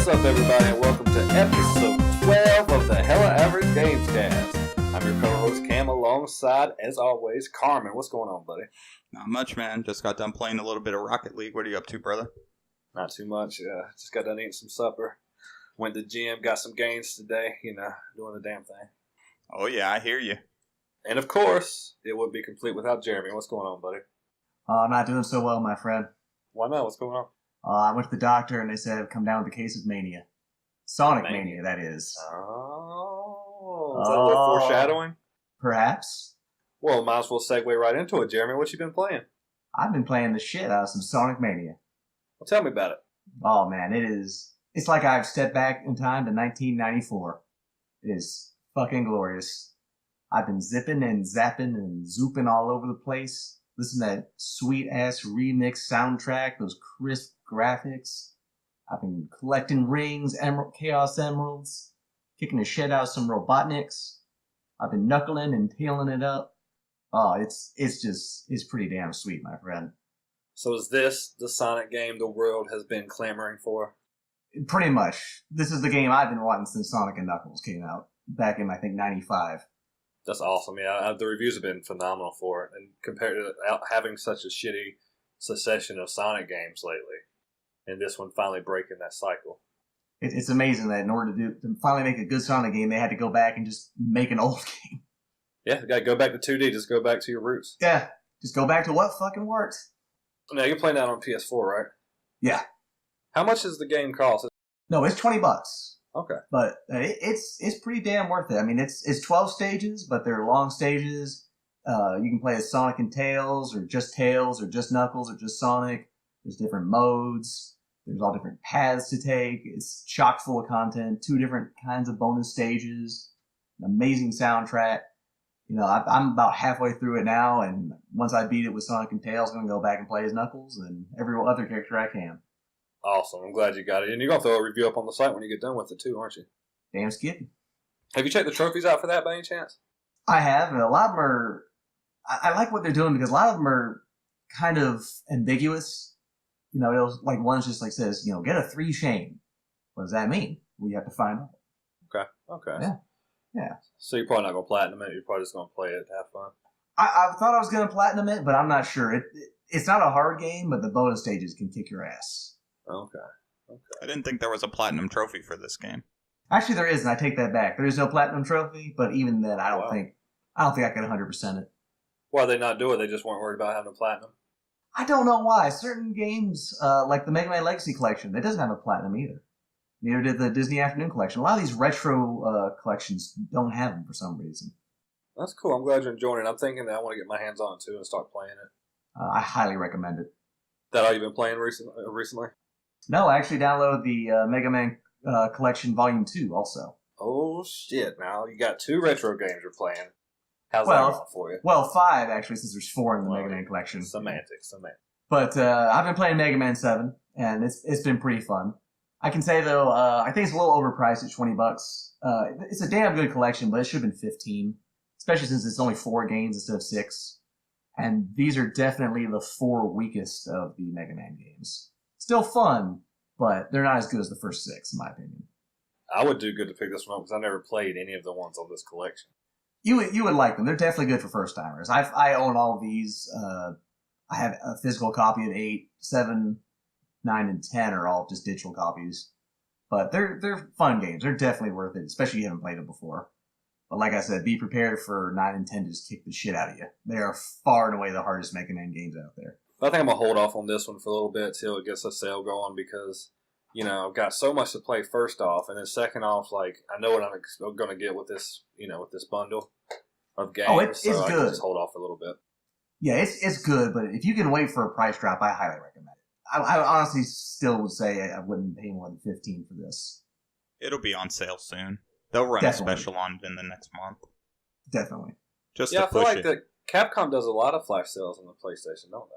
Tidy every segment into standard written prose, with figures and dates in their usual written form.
What's up, everybody, and welcome to episode 12 of the Hella Average Gamescast. I'm your co-host, Cam, alongside, as always, Carmen. What's going on, buddy? Not much, man. Just got done playing a little bit of Rocket League. What are you up to, brother? Not too much. Just got done eating some supper. Went to the gym, got some gains today, doing the damn thing. Oh, yeah, I hear you. And, of course, it would be complete without Jeremy. What's going on, buddy? I'm not doing so well, my friend. Why not? What's going on? I went to the doctor and they said I've come down with a case of mania. Sonic mania, that is. Oh. Is that a little foreshadowing? Perhaps. Well, might as well segue right into it, Jeremy. What you been playing? I've been playing the shit out of some Sonic Mania. Well, tell me about it. Oh, man, it's like I've stepped back in time to 1994. It is fucking glorious. I've been zipping and zapping and zooping all over the place. Listen to that sweet-ass remix soundtrack, those crisp graphics. I've been collecting rings, Chaos Emeralds, kicking the shit out of some Robotniks. I've been knuckling and tailing it up. Oh, it's pretty damn sweet, my friend. So is this the Sonic game the world has been clamoring for? Pretty much. This is the game I've been wanting since Sonic and Knuckles came out, back in, I think, 95. That's awesome. Yeah, the reviews have been phenomenal for it. And compared to having such a shitty succession of Sonic games lately, and this one finally breaking that cycle. It's amazing that in order to finally make a good Sonic game, they had to go back and just make an old game. Yeah, you got to go back to 2D. Just go back to your roots. Yeah, just go back to what fucking works. Now, you're playing that on PS4, right? Yeah. How much does the game cost? No, it's $20. Okay. But it's pretty damn worth it. I mean, it's 12 stages, but they're long stages. You can play as Sonic and Tails, or just Knuckles, or just Sonic. There's different modes. There's all different paths to take. It's chock full of content. 2 different kinds of bonus stages. An amazing soundtrack. I'm about halfway through it now, and once I beat it with Sonic and Tails, I'm going to go back and play as Knuckles and every other character I can. Awesome. I'm glad you got it. And you're going to throw a review up on the site when you get done with it, too, aren't you? Damn skippy. Have you checked the trophies out for that by any chance? I have, and a lot of them are... I like what they're doing because a lot of them are kind of ambiguous. Like one's just like says, get a 3 shame. What does that mean? Well, you have to find out. Okay. Yeah. So you're probably not going to platinum it. You're probably just going to play it to have fun. I thought I was going to platinum it, but I'm not sure. It's not a hard game, but the bonus stages can kick your ass. Okay. I didn't think there was a platinum trophy for this game. Actually, there is, and I take that back. There is no platinum trophy, but even then, I don't think I could 100% it. Why they not do it? They just weren't worried about having a platinum. I don't know why. Certain games, like the Mega Man Legacy Collection, it doesn't have a platinum either. Neither did the Disney Afternoon Collection. A lot of these retro collections don't have them for some reason. That's cool. I'm glad you're enjoying it. I'm thinking that I want to get my hands on it too and start playing it. I highly recommend it. That all you've been playing recently? No, I actually downloaded the Mega Man Collection Volume 2 also. Oh, shit. Now, you got 2 retro games you're playing. How's that going for you? Well, 5, actually, since there's 4 in the Mega Man Collection. Semantics. But I've been playing Mega Man 7, and it's been pretty fun. I can say, though, I think it's a little overpriced at $20. It's a damn good collection, but it should have been $15, especially since it's only 4 games instead of 6. And these are definitely the 4 weakest of the Mega Man games. Still fun, but they're not as good as the first 6, in my opinion. I would do good to pick this one up because I never played any of the ones on this collection. You would like them. They're definitely good for first timers. I own all of these. I have a physical copy of 8, 7, 9, and 10 are all just digital copies. But they're fun games. They're definitely worth it, especially if you haven't played them before. But like I said, be prepared for 9 and 10 to just kick the shit out of you. They are far and away the hardest Mega Man games out there. I think I'm going to hold off on this one for a little bit till it gets a sale going because, I've got so much to play first off. And then second off, like, I know what I'm going to get with this, with this bundle of games. Oh, it's so good. I can just hold off a little bit. Yeah, it's good, but if you can wait for a price drop, I highly recommend it. I honestly still would say I wouldn't pay more than $15 for this. It'll be on sale soon. They'll run a special on it in the next month. Definitely. Just I to feel push like it. Capcom does a lot of flash sales on the PlayStation, don't they?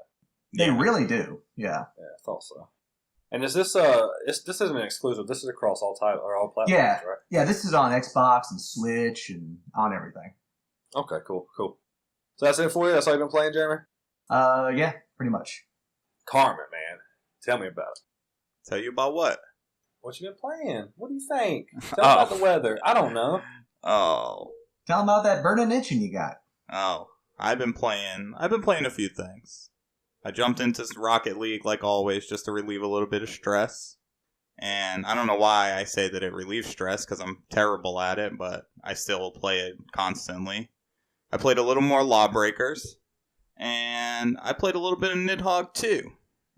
They really do, yeah. Yeah, I thought so. And is this this isn't an exclusive? This is across all all platforms, right? Yeah, this is on Xbox and Switch and on everything. Okay, cool. So that's it for you? That's all you've been playing, Jeremy? Yeah, pretty much. Carmen, man. Tell me about it. Tell you about what? What you been playing? What do you think? Tell me about the weather. I don't know. Oh. Tell them about that burning itching you got. Oh. I've been playing a few things. I jumped into Rocket League like always just to relieve a little bit of stress. And I don't know why I say that it relieves stress because I'm terrible at it, but I still play it constantly. I played a little more Lawbreakers, and I played a little bit of Nidhogg too.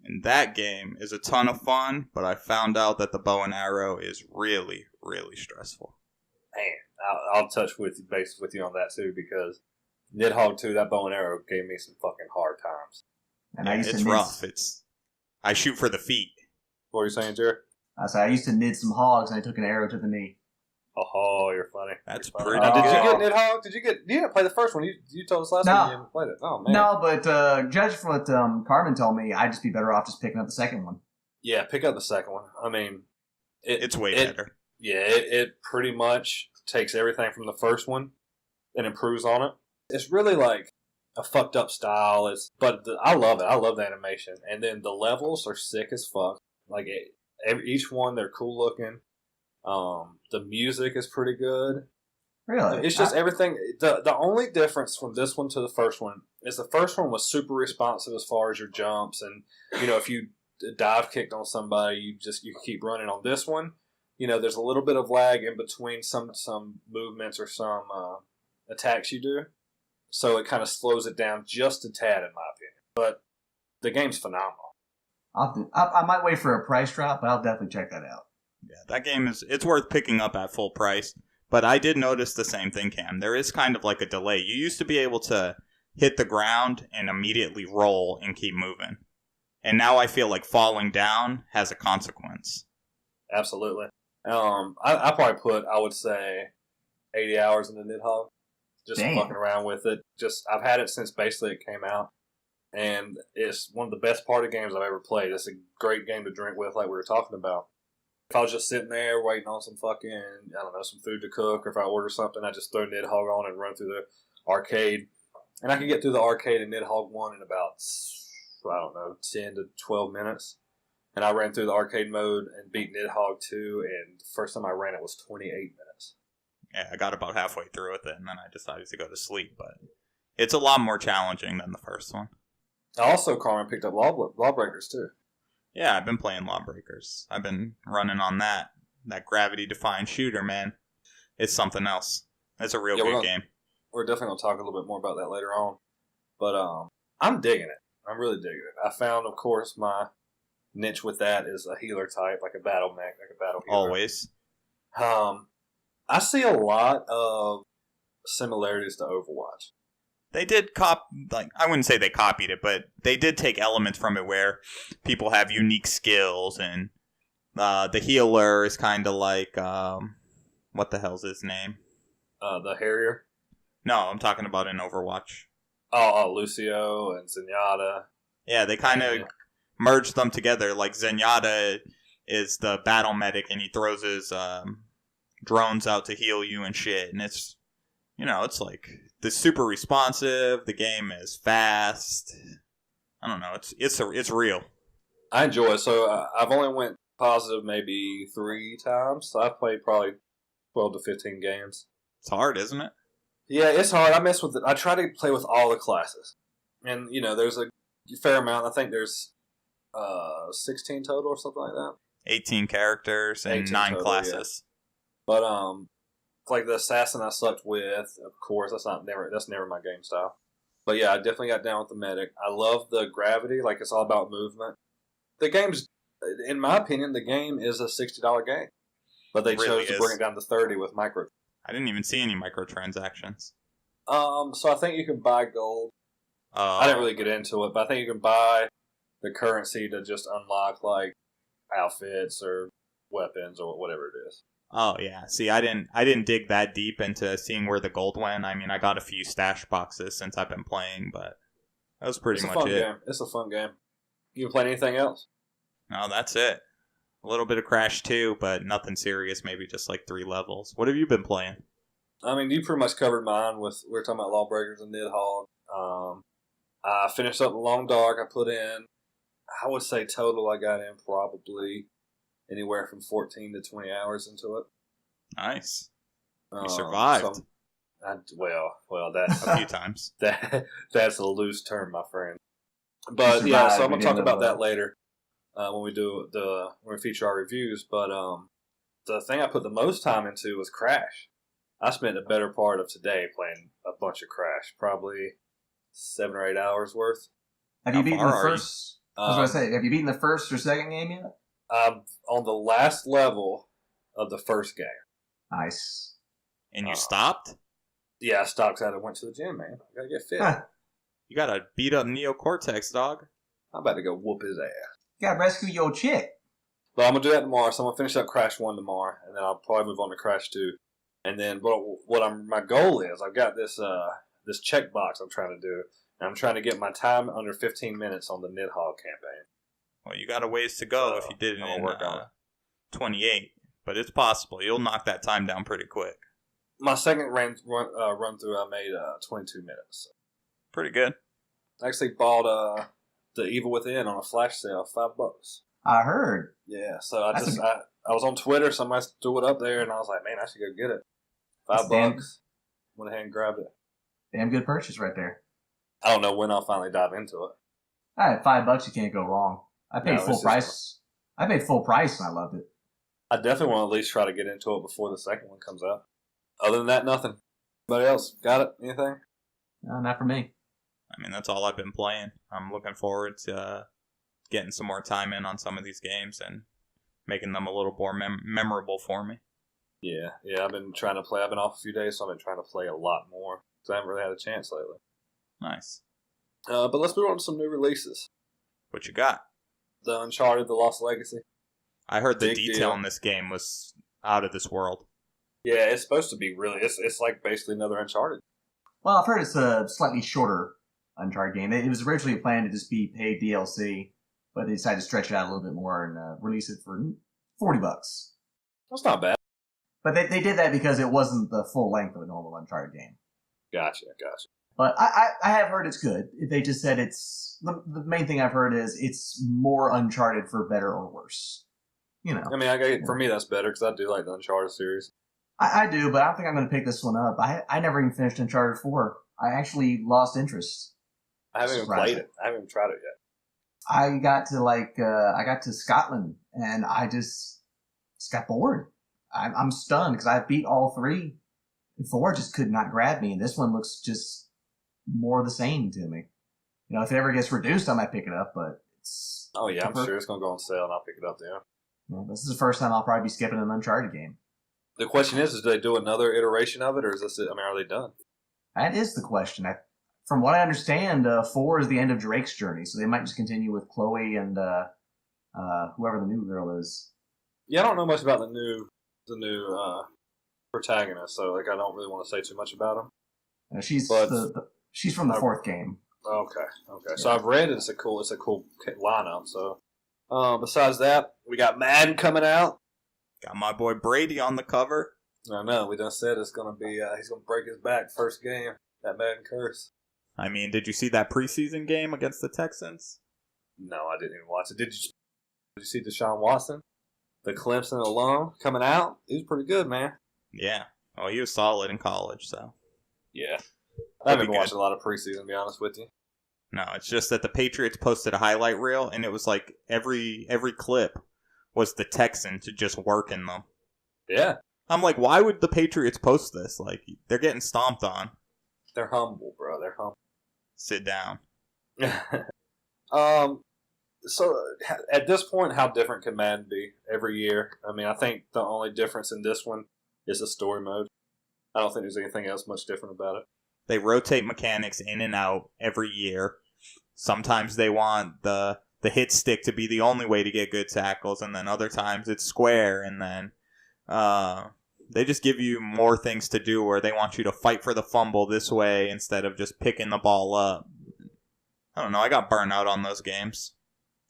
And that game is a ton of fun, but I found out that the bow and arrow is really, really stressful. Man, I'll touch base with you on that too, because Nidhogg 2, that bow and arrow gave me some fucking hard times. And yeah, it's rough. I shoot for the feet. What are you saying, Jared? I used to nid some hogs, and I took an arrow to the knee. Oh, you're funny. That's you're pretty funny. good. Did you get Nidhogg? You didn't play the first one. You told us last time you haven't played it. Oh, man. No, but judge from what Carmen told me, I'd just be better off just picking up the second one. Yeah, pick up the second one. I mean, it's way better. Yeah, it pretty much takes everything from the first one and improves on it. It's really like a fucked up style. I love it. I love the animation. And then the levels are sick as fuck. Like, each one, they're cool looking. The music is pretty good. Really? It's just everything. The only difference from this one to the first one is the first one was super responsive as far as your jumps, and if you dive kicked on somebody, you keep running. On this one, there's a little bit of lag in between some movements or some attacks you do, so it kind of slows it down just a tad, in my opinion. But the game's phenomenal. I might wait for a price drop, but I'll definitely check that out. Yeah, that game it's worth picking up at full price. But I did notice the same thing, Cam. There is kind of like a delay. You used to be able to hit the ground and immediately roll and keep moving. And now I feel like falling down has a consequence. Absolutely. I probably put, I would say, 80 hours into Nidhogg. Just fucking around with it. I've had it since basically it came out. And it's one of the best party games I've ever played. It's a great game to drink with, like we were talking about. If I was just sitting there waiting on some some food to cook, or if I order something, I just throw Nidhogg on and run through the arcade. And I can get through the arcade in Nidhogg 1 in about, 10 to 12 minutes. And I ran through the arcade mode and beat Nidhogg 2, and the first time I ran it was 28 minutes. Yeah, I got about halfway through with it, and then I decided to go to sleep. But it's a lot more challenging than the first one. I also, Carmen, picked up Lawbreakers, too. Yeah, I've been playing Lawbreakers. I've been running on that gravity-defying shooter, man. It's something else. It's a real good game. We're definitely going to talk a little bit more about that later on. But I'm digging it. I'm really digging it. I found, of course, my niche with that is a healer type, like a battle mech, like a battle healer. Always. I see a lot of similarities to Overwatch. They did I wouldn't say they copied it, but they did take elements from it where people have unique skills, and the healer is kind of like, what the hell's his name? The Harrier? No, I'm talking about in Overwatch. Oh, Lucio and Zenyatta. Yeah, they kind of merged them together. Like, Zenyatta is the battle medic, and he throws his drones out to heal you and shit, and it's, it's like... It's super responsive. The game is fast. I don't know. It's real. I enjoy it. So I've only went positive maybe 3 times. So I've played probably 12 to 15 games. It's hard, isn't it? Yeah, it's hard. I mess with it. I try to play with all the classes, and there's a fair amount. I think there's 16 total or something like that. 18 characters and 18 9 total, classes. Yeah. But like the assassin I sucked with, of course, that's never my game style. But yeah, I definitely got down with the medic. I love the gravity, like it's all about movement. The game's, in my opinion, the game is a $60 game. But they chose to bring it down to 30 with micro. I didn't even see any microtransactions. So I think you can buy gold. I didn't really get into it, but I think you can buy the currency to just unlock like outfits or weapons or whatever it is. Oh yeah. See, I didn't dig that deep into seeing where the gold went. I mean, I got a few stash boxes since I've been playing, but that was pretty much it. Game. It's a fun game. You been playing anything else? No, that's it. A little bit of Crash 2, but nothing serious. Maybe just like 3 levels. What have you been playing? I mean, you pretty much covered mine we were talking about Lawbreakers and Nidhogg. I finished up the Long Dark. I put in, I would say total I got in probably anywhere from 14 to 20 hours into it. Nice. You survived. That's a few times. That's a loose term, my friend. But yeah, so I'm gonna talk about that later when we feature our reviews. But the thing I put the most time into was Crash. I spent the better part of today playing a bunch of Crash, probably 7 or 8 hours worth. Have you beaten the first? I was going to say, have you beaten the first or second game yet? I'm on the last level of the first game. Nice. And you stopped? Yeah, I stopped because I went to the gym, man. I gotta get fit. Huh. You gotta beat up Neocortex, dog. I'm about to go whoop his ass. You gotta rescue your chick. But I'm gonna do that tomorrow, so I'm gonna finish up Crash 1 tomorrow, and then I'll probably move on to Crash 2. And then my goal is, I've got this checkbox I'm trying to do, and I'm trying to get my time under 15 minutes on the Nidhogg campaign. Well, you got a ways to go if you did it in 28, but it's possible. You'll knock that time down pretty quick. My second run through, I made 22 minutes. Pretty good. I actually bought The Evil Within on a flash sale, $5. I heard. Yeah, so I was on Twitter, somebody threw it up there, and I was like, man, I should go get it. $5. Went ahead and grabbed it. Damn good purchase right there. I don't know when I'll finally dive into it. All right, $5, you can't go wrong. I paid full price. I paid full price, and I loved it. I definitely want to at least try to get into it before the second one comes out. Other than that, nothing. Anybody else got it? Anything? No, not for me. I mean, that's all I've been playing. I'm looking forward to getting some more time in on some of these games and making them a little more memorable for me. Yeah, I've been trying to play. I've been off a few days, so I've been trying to play a lot more because I haven't really had a chance lately. Nice. But let's move on to some new releases. What you got? The Uncharted, The Lost Legacy. I heard the detail in this game was out of this world. Yeah, it's supposed to be really. It's like basically another Uncharted. Well, I've heard it's a slightly shorter Uncharted game. It was originally planned to just be paid DLC, but they decided to stretch it out a little bit more and release it for $40. That's not bad. But they did that because it wasn't the full length of a normal Uncharted game. Gotcha. But I have heard it's good. They just said it's... The main thing I've heard is it's more Uncharted for better or worse. You know. I mean, for me, that's better because I do like the Uncharted series. I do, but I don't think I'm going to pick this one up. I never even finished Uncharted 4. I actually lost interest. I haven't even played it. I haven't even tried it yet. I got to Scotland, and I just got bored. I'm stunned because I beat all 3. And 4 just could not grab me, and this one looks just more the same to me. You know, if it ever gets reduced, I might pick it up, but it's... Oh, yeah, I'm sure it's going to go on sale, and I'll pick it up there. Yeah, this is the first time I'll probably be skipping an Uncharted game. The question is do they do another iteration of it, or is this it? I mean, are they done? That is the question. From what I understand, 4 is the end of Drake's journey, so they might just continue with Chloe and whoever the new girl is. Yeah, I don't know much about the new protagonist, so I don't really want to say too much about him. She's from the 4th game. Okay. Yeah. So I've read it. It's a cool lineup. So besides that, we got Madden coming out. Got my boy Brady on the cover. I know. We done said it's going to be, he's going to break his back first game. That Madden curse. I mean, did you see that preseason game against the Texans? No, I didn't even watch it. Did you see Deshaun Watson? The Clemson alum coming out? He was pretty good, man. Yeah. Oh, he was solid in college, so. Yeah. I haven't been watching a lot of preseason, to be honest with you. No, it's just that the Patriots posted a highlight reel, and it was like every clip was the Texan to just working them. Yeah. I'm like, why would the Patriots post this? Like, they're getting stomped on. They're humble, bro. They're humble. Sit down. So, at this point, how different can Madden be every year? I mean, I think the only difference in this one is the story mode. I don't think there's anything else much different about it. They rotate mechanics in and out every year. Sometimes they want the hit stick to be the only way to get good tackles, and then other times it's square, and then they just give you more things to do where they want you to fight for the fumble this way instead of just picking the ball up. I don't know, I got burnt out on those games.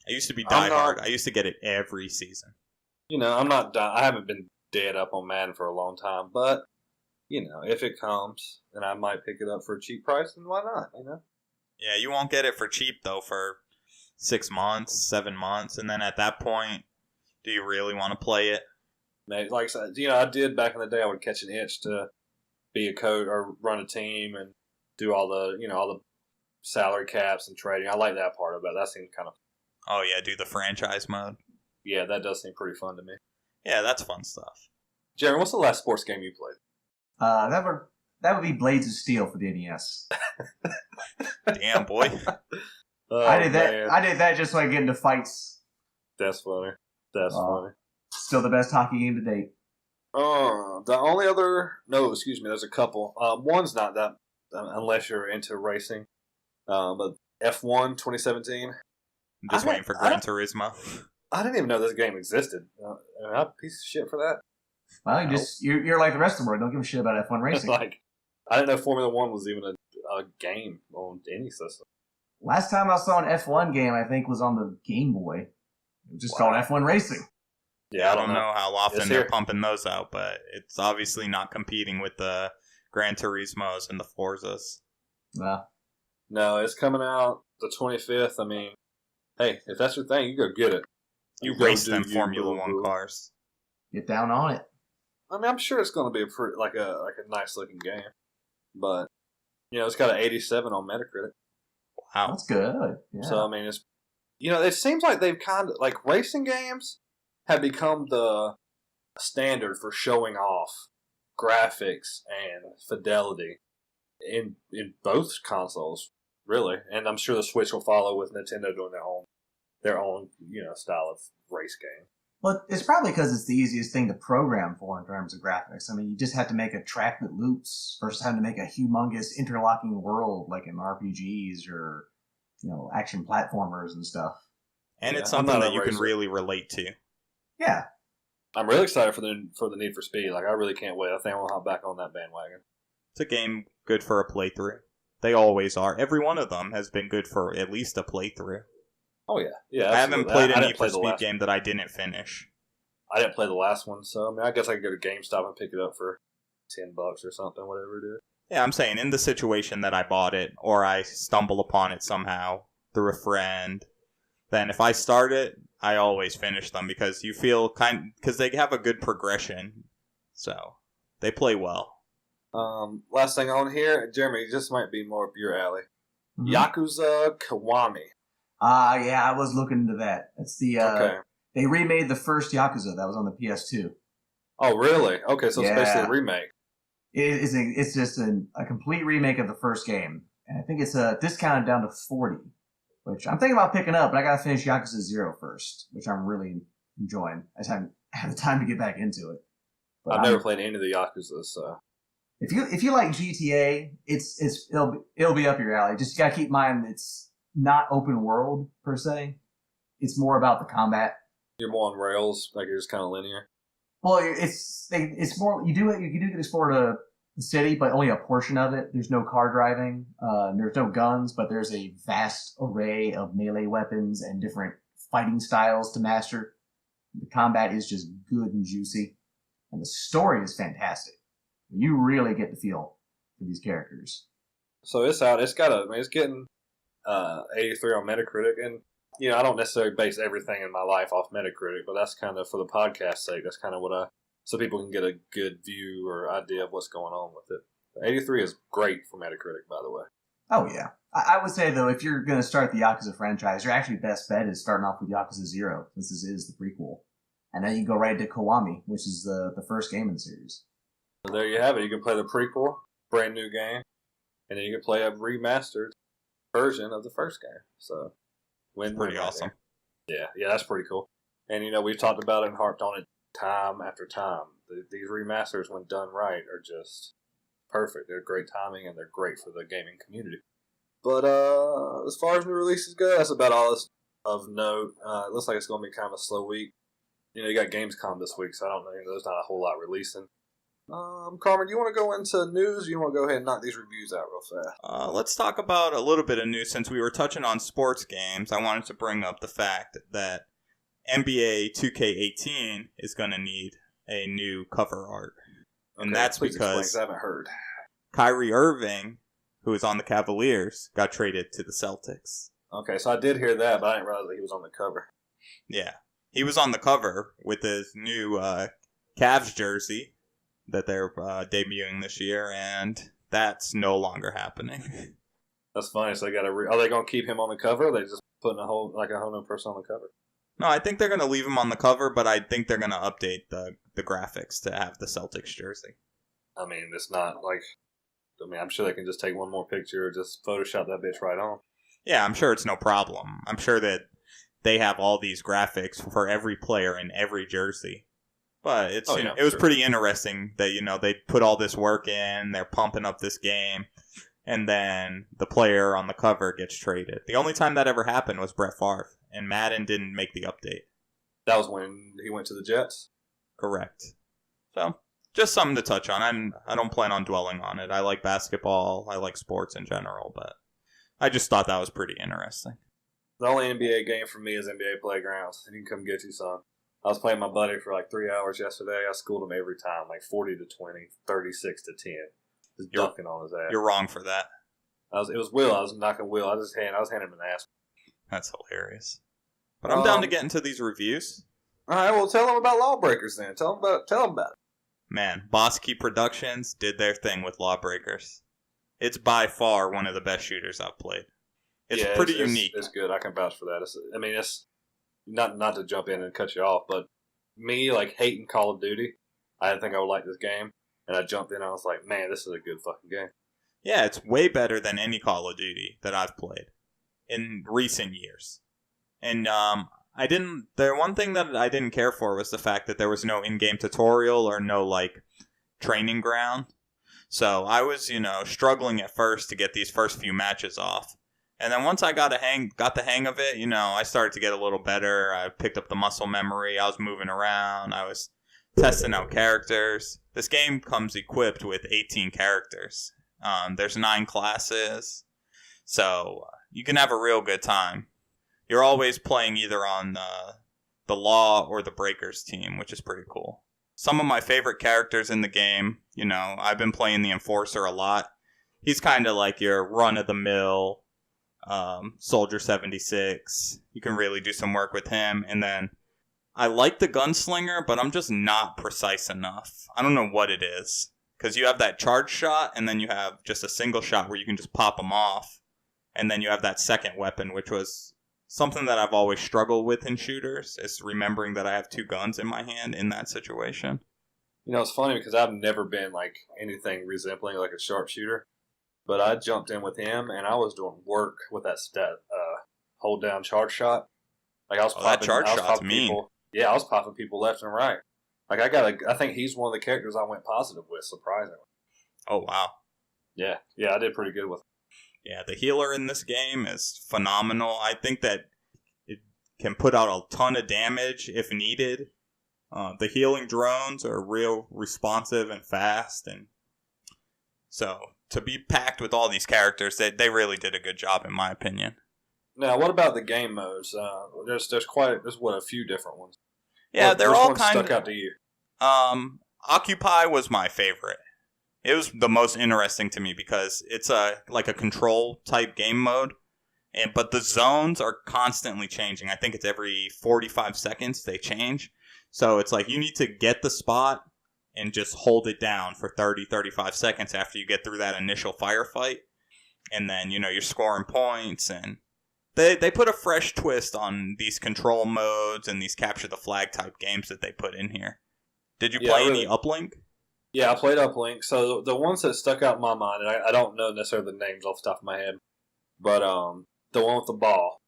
I used to be diehard. I used to get it every season. You know, I haven't been dead up on Madden for a long time, but, you know, if it comes, then I might pick it up for a cheap price, and why not, you know? Yeah, you won't get it for cheap, though, for 6 months, 7 months, and then at that point, Do you really want to play it? Like I said, I did back in the day. I would catch an itch to be a coach or run a team and do all the salary caps and trading. I like that part of it. That seems kind of. Oh yeah, do the franchise mode. Yeah, that does seem pretty fun to me. Yeah, that's fun stuff. Jeremy, what's the last sports game you played? That would be Blades of Steel for the NES. Damn, boy. Oh, I did that. man. I did that just so I could get into fights. That's funny. That's funny. Still the best hockey game to date. The only other... No, excuse me, there's a couple. One's not that, unless you're into racing. But F1 2017. I'm just waiting for Gran Turismo. I didn't even know this game existed. I'm a piece of shit for that. Well, you're like the rest of the world. Don't give a shit about F1 racing. I didn't know Formula 1 was even a game on any system. Last time I saw an F1 game, I think, was on the Game Boy. It was just called F1 Racing. Yeah, I don't know how often they're pumping those out, but it's obviously not competing with the Gran Turismos and the Forzas. No, it's coming out the 25th. I mean, hey, if that's your thing, you go get it. You race them Formula 1 cars. Get down on it. I mean, I'm sure it's going to be a nice looking game, but it's got an 87 on Metacritic. Wow, that's good. Yeah. So I mean, it's it seems like they've kind of like racing games have become the standard for showing off graphics and fidelity in both consoles, really. And I'm sure the Switch will follow with Nintendo doing their own style of race game. Well, it's probably because it's the easiest thing to program for in terms of graphics. I mean, you just have to make a track that loops versus having to make a humongous interlocking world like in RPGs or, action platformers and stuff. And it's something that you can really relate to. Yeah. I'm really excited for the Need for Speed. Like, I really can't wait. I think I'll hop back on that bandwagon. It's a game good for a playthrough. They always are. Every one of them has been good for at least a playthrough. Oh, yeah. Yeah, I haven't played a Need for Speed game that I didn't finish. I didn't play the last one, so I mean, I guess I could go to GameStop and pick it up for $10 or something, whatever it is. Yeah, I'm saying in the situation that I bought it, or I stumble upon it somehow through a friend, then if I start it, I always finish them because you feel because they have a good progression, so they play well. Last thing on here, Jeremy, this might be more up your alley. Mm-hmm. Yakuza Kiwami. Yeah, I was looking into that. It's the okay. They remade the first Yakuza that was on the PS2. Oh, really? Okay, so it's basically a remake. It's just a complete remake of the first game, and I think it's discounted down to $40, which I'm thinking about picking up. But I gotta finish Yakuza 0 first, which I'm really enjoying. I just haven't had the time to get back into it. But I've never played any of the Yakuza, so if you like GTA, it'll be up your alley. Just gotta keep in mind it's not open world per se. It's more about the combat. You're more on rails, like you're just kind of linear. Well, it's more you do get to explore the city, but only a portion of it. There's no car driving. There's no guns, but there's a vast array of melee weapons and different fighting styles to master. The combat is just good and juicy, and the story is fantastic. You really get the feel for these characters. So it's out. It's getting 83 on Metacritic, and I don't necessarily base everything in my life off Metacritic, but that's kind of for the podcast sake. That's kind of so people can get a good view or idea of what's going on with it. 83 is great for Metacritic, by the way. Oh yeah, I would say though, if you're going to start the Yakuza franchise, your actually best bet is starting off with Yakuza 0, since this is the prequel, and then you go right to Kiwami, which is the first game in the series. So there you have it. You can play the prequel, brand new game, and then you can play a remastered version of the first game. So, pretty awesome. Yeah, that's pretty cool. And we've talked about it and harped on it time after time. These remasters, when done right, are just perfect. They're great timing and they're great for the gaming community. But as far as new releases go, that's about all of note. It looks like it's going to be kind of a slow week. You got Gamescom this week, so I don't know. There's not a whole lot releasing. Carmen, do you want to go into news, or you want to go ahead and knock these reviews out real fast? Let's talk about a little bit of news. Since we were touching on sports games, I wanted to bring up the fact that NBA 2K18 is going to need a new cover art. And that's because I haven't heard. Kyrie Irving, who is on the Cavaliers, got traded to the Celtics. Okay, so I did hear that, but I didn't realize that he was on the cover. Yeah. He was on the cover with his new Cavs jersey that they're debuting this year, and that's no longer happening. That's funny. So they got to. Are they going to keep him on the cover? Or are they just putting a whole new person on the cover? No, I think they're going to leave him on the cover, but I think they're going to update the graphics to have the Celtics jersey. I mean, it's not like. I mean, I'm sure they can just take one more picture or just Photoshop that bitch right on. Yeah, I'm sure it's no problem. I'm sure that they have all these graphics for every player in every jersey. But it's it was pretty interesting that they put all this work in, they're pumping up this game, and then the player on the cover gets traded. The only time that ever happened was Brett Favre, and Madden didn't make the update. That was when he went to the Jets? Correct. So, just something to touch on. I don't plan on dwelling on it. I like basketball, I like sports in general, but I just thought that was pretty interesting. The only NBA game for me is NBA Playgrounds. You can come get you, son. I was playing my buddy for like 3 hours yesterday. I schooled him every time, like 40 to 20, 36 to 10. Just dunking on his ass. You're wrong for that. It was Will. I was knocking Will. I was handing him an ass. That's hilarious. But I'm down to get into these reviews. All right, well, tell them about Lawbreakers then. Tell them about it. Man, Boss Key Productions did their thing with Lawbreakers. It's by far one of the best shooters I've played. It's pretty unique. It's good. I can vouch for that. It's not to jump in and cut you off, but me, like, hating Call of Duty, I didn't think I would like this game, and I jumped in and I was like, man, this is a good fucking game. Yeah, it's way better than any Call of Duty that I've played in recent years. And the one thing that I didn't care for was the fact that there was no in-game tutorial or no, like, training ground. So I was, struggling at first to get these first few matches off. And then once I got the hang of it, I started to get a little better. I picked up the muscle memory. I was moving around. I was testing out characters. This game comes equipped with 18 characters. There's 9 classes. So you can have a real good time. You're always playing either on the Law or the Breakers team, which is pretty cool. Some of my favorite characters in the game, I've been playing the Enforcer a lot. He's kind of like your run-of-the-mill Soldier 76. You can really do some work with him. And then I like the Gunslinger, but I'm just not precise enough. I don't know what it is. Because you have that charge shot, and then you have just a single shot where you can just pop them off. And then you have that second weapon, which was something that I've always struggled with in shooters, is remembering that I have 2 guns in my hand in that situation. It's funny because I've never been like anything resembling like a sharpshooter. But I jumped in with him, and I was doing work with that hold down charge shot. Like I was popping, that charge shot's mean. People. Yeah, I was popping people left and right. Like I think he's one of the characters I went positive with, surprisingly. Oh wow. Yeah, I did pretty good with him. Yeah, the healer in this game is phenomenal. I think that it can put out a ton of damage if needed. The healing drones are real responsive and fast, and so to be packed with all these characters, they really did a good job, in my opinion. Now, what about the game modes? There's a few different ones. Yeah, they're all kind of stuck out to you. Occupy was my favorite. It was the most interesting to me because it's like a control type game mode, but the zones are constantly changing. I think it's every 45 seconds they change. So it's like you need to get the spot and just hold it down for 30, 35 seconds after you get through that initial firefight. And then, you're scoring points. And they put a fresh twist on these control modes and these capture the flag type games that they put in here. Did you play any Uplink? Yeah, I played Uplink. So the ones that stuck out in my mind, and I don't know necessarily the names off the top of my head, but the one with the ball.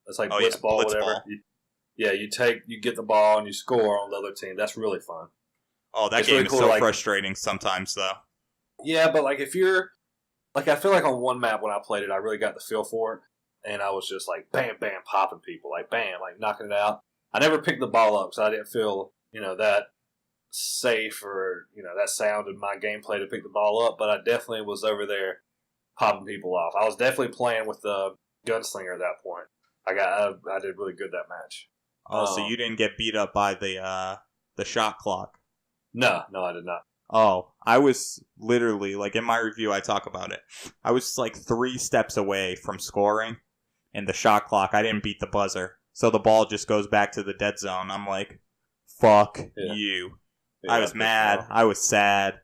It's like Blitz ball, Blitz whatever. Ball. You get the ball and you score on the other team. That's really fun. Oh, that game is so frustrating sometimes, though. Yeah, but like if you're... Like I feel like on one map when I played it, I really got the feel for it. And I was just like, bam, bam, popping people. Like, bam, like knocking it out. I never picked the ball up, so I didn't feel, that safe or, that sound in my gameplay to pick the ball up. But I definitely was over there popping people off. I was definitely playing with the gunslinger at that point. I did really good that match. Oh, so you didn't get beat up by the shot clock? No, I did not. Oh, I was literally, like in my review I talk about it, I was like 3 steps away from scoring, and the shot clock, I didn't beat the buzzer. So the ball just goes back to the dead zone. I'm like, fuck you. Yeah, I was mad. I was sad.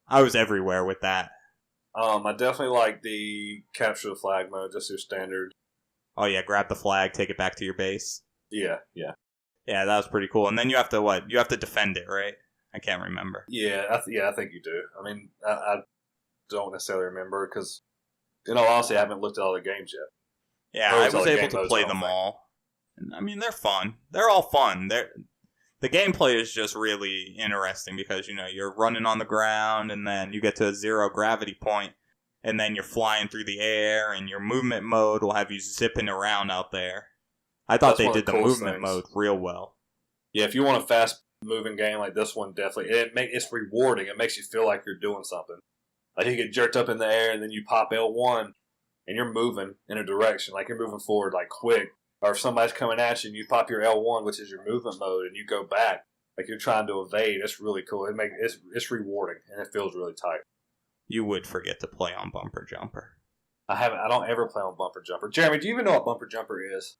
I was everywhere with that. I definitely like the capture the flag mode, just your standard. Oh yeah, grab the flag, take it back to your base. Yeah. Yeah, that was pretty cool. And then you have to what? You have to defend it, right? I can't remember. Yeah, I think you do. I mean, I don't necessarily remember because, in all honesty, I haven't looked at all the games yet. Yeah, I was able to play them all. And, I mean, they're fun. They're all fun. The gameplay is just really interesting because, you're running on the ground and then you get to a zero gravity point and then you're flying through the air and your movement mode will have you zipping around out there. I thought they did the movement mode real well. Yeah, if you want a fast-moving game like this one, definitely. It's rewarding. It makes you feel like you're doing something. Like you get jerked up in the air and then you pop L1 and you're moving in a direction. Like you're moving forward like quick. Or if somebody's coming at you and you pop your L1, which is your movement mode, and you go back like you're trying to evade, it's really cool. It's rewarding and it feels really tight. You would forget to play on Bumper Jumper. I don't ever play on Bumper Jumper. Jeremy, do you even know what Bumper Jumper is?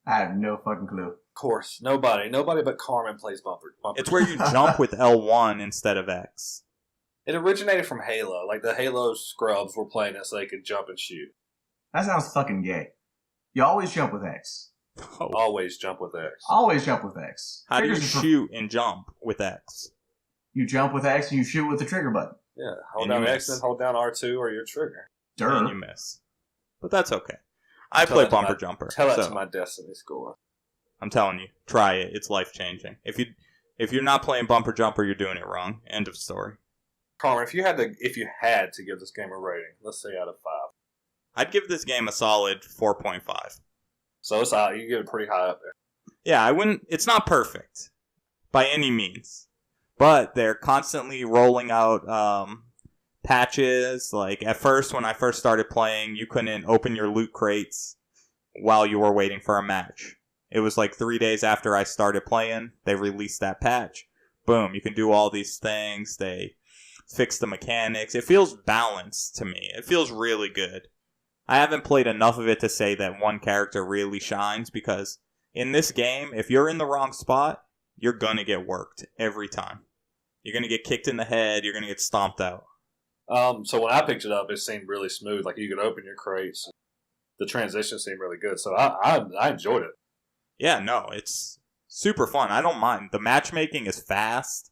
I have no fucking clue. Of course, nobody but Carmen plays Bumper. It's where you jump with L1 instead of X. It originated from Halo. Like the Halo scrubs were playing it so they could jump and shoot. That sounds fucking gay. You always jump with X. Oh. Always jump with X. Always jump with X. How do you shoot and jump with X? You jump with X and you shoot with the trigger button. Yeah, hold down X and hold down R2 or your trigger. And you miss. But that's okay. I play Bumper Jumper. Tell that to my Destiny score. I'm telling you, try it. It's life-changing. If you're not playing Bumper Jumper, you're doing it wrong. End of story. Carmen, if you had to give this game a rating, let's say out of 5. I'd give this game a solid 4.5. So it's high. You give it pretty high up there. Yeah, I wouldn't. It's not perfect by any means, but they're constantly rolling out patches. Like at first, when I first started playing, you couldn't open your loot crates while you were waiting for a match. It was like 3 days after I started playing, they released that patch. Boom, you can do all these things. They fixed the mechanics. It feels balanced to me. It feels really good. I haven't played enough of it to say that one character really shines because in this game, if you're in the wrong spot, you're going to get worked every time. You're going to get kicked in the head. You're going to get stomped out. So when I picked it up, it seemed really smooth. Like you could open your crates. The transition seemed really good. So I enjoyed it. Yeah, no, it's super fun. I don't mind. The matchmaking is fast.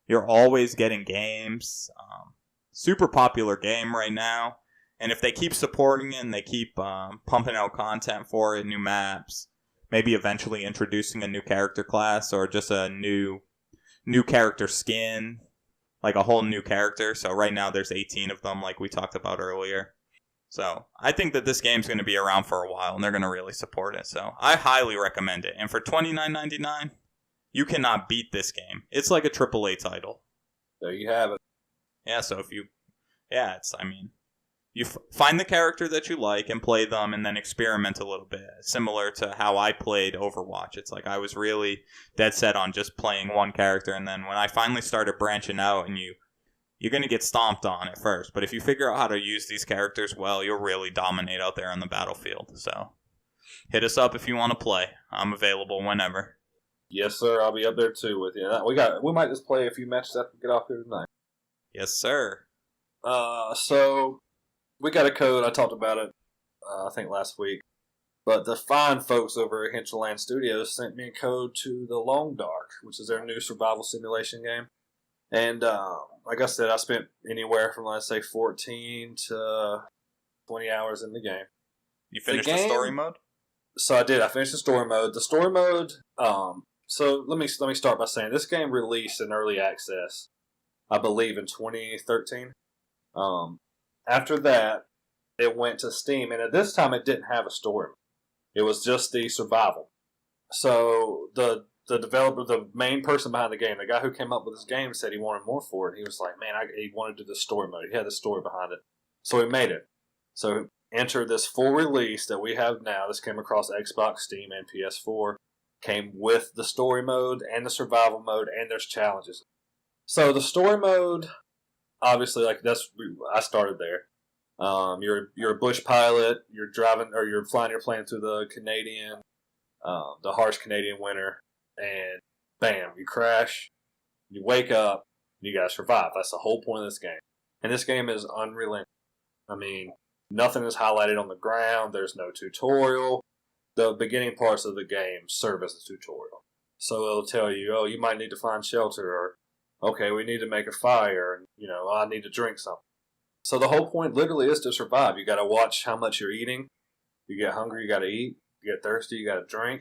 You're always getting games. Super popular game right now. And if they keep supporting it and they keep pumping out content for it, new maps, maybe eventually introducing a new character class or just a new character skin, like a whole new character. So right now there's 18 of them like we talked about earlier. So I think that this game's going to be around for a while and they're going to really support it. So I highly recommend it. And for $29.99, you cannot beat this game. It's like a AAA title. There you have it. Yeah, so you find the character that you like and play them and then experiment a little bit. Similar to how I played Overwatch. It's like I was really dead set on just playing one character. And then when I finally started branching out and you're going to get stomped on at first. But if you figure out how to use these characters well, you'll really dominate out there on the battlefield. So hit us up if you want to play. I'm available whenever. Yes, sir. I'll be up there too with you. We might just play a few matches after we get off here tonight. Yes, sir. So we got a code. I talked about it, I think last week. But the fine folks over at Hinterland Studios sent me a code to the Long Dark, which is their new survival simulation game. And like I said, I spent anywhere from, let's say, 14 to 20 hours in the game. You finished the story mode? So I did. I finished the story mode. The story mode. So let me start by saying this game released in early access, I believe, in 2013. After that, it went to Steam, and at this time, it didn't have a story mode. It was just the survival. So the developer, the main person behind the game, the guy who came up with this game, said he wanted more for it. He was like, man, he wanted to do the story mode. He had the story behind it. So he made it. So enter this full release that we have now. This came across Xbox, Steam, and PS4. Came with the story mode and the survival mode, and there's challenges. So the story mode, obviously, I started there. You're a bush pilot. You're driving, or you're flying your plane through the Canadian the harsh Canadian winter, and bam, you crash, you wake up, and you gotta survive. That's the whole point of this game. And this game is unrelenting. I mean, nothing is highlighted on the ground. There's no tutorial. The beginning parts of the game serve as a tutorial. So it'll tell you, oh, you might need to find shelter, or okay, we need to make a fire, and I need to drink something. So the whole point literally is to survive. You got to watch how much you're eating. You get hungry, you got to eat. You get thirsty, you got to drink.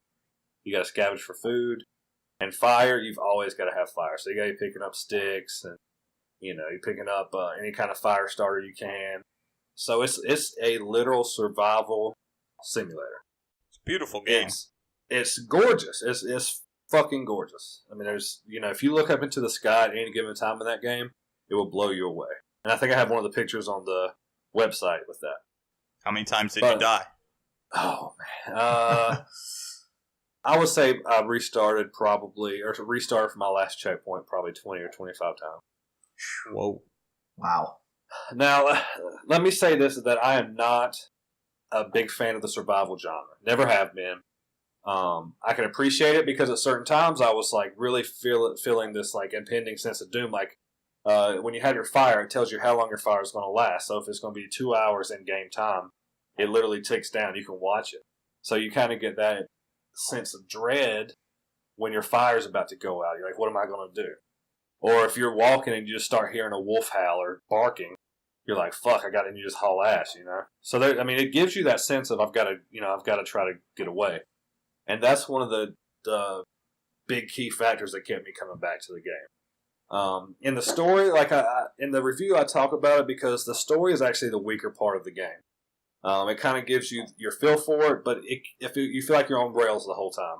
You got to scavenge for food. And fire, you've always got to have fire. So you got to be picking up sticks, and you're picking up any kind of fire starter you can. So it's a literal survival simulator. It's a beautiful game. It's gorgeous. It's fucking gorgeous. I mean, there's if you look up into the sky at any given time in that game, it will blow you away. And I think I have one of the pictures on the website with that. How many times did you die? Oh man, I would say I restarted from my last checkpoint probably 20 or 25 times. Whoa! Wow. Now, let me say this: that I am not a big fan of the survival genre. Never have been. I can appreciate it because at certain times I was like really feeling this like impending sense of doom. Like when you have your fire, it tells you how long your fire is going to last. So if it's going to be 2 hours in game time, it literally ticks down. You can watch it. So you kind of get that sense of dread when your fire is about to go out. You're like, what am I going to do? Or if you're walking and you just start hearing a wolf howl or barking, you're like, fuck, and you just haul ass, So it gives you that sense of I've got to try to get away. And that's one of the big key factors that kept me coming back to the game. In the story, in the review, I talk about it because the story is actually the weaker part of the game. It kind of gives you your feel for it, but if you feel like you're on rails the whole time.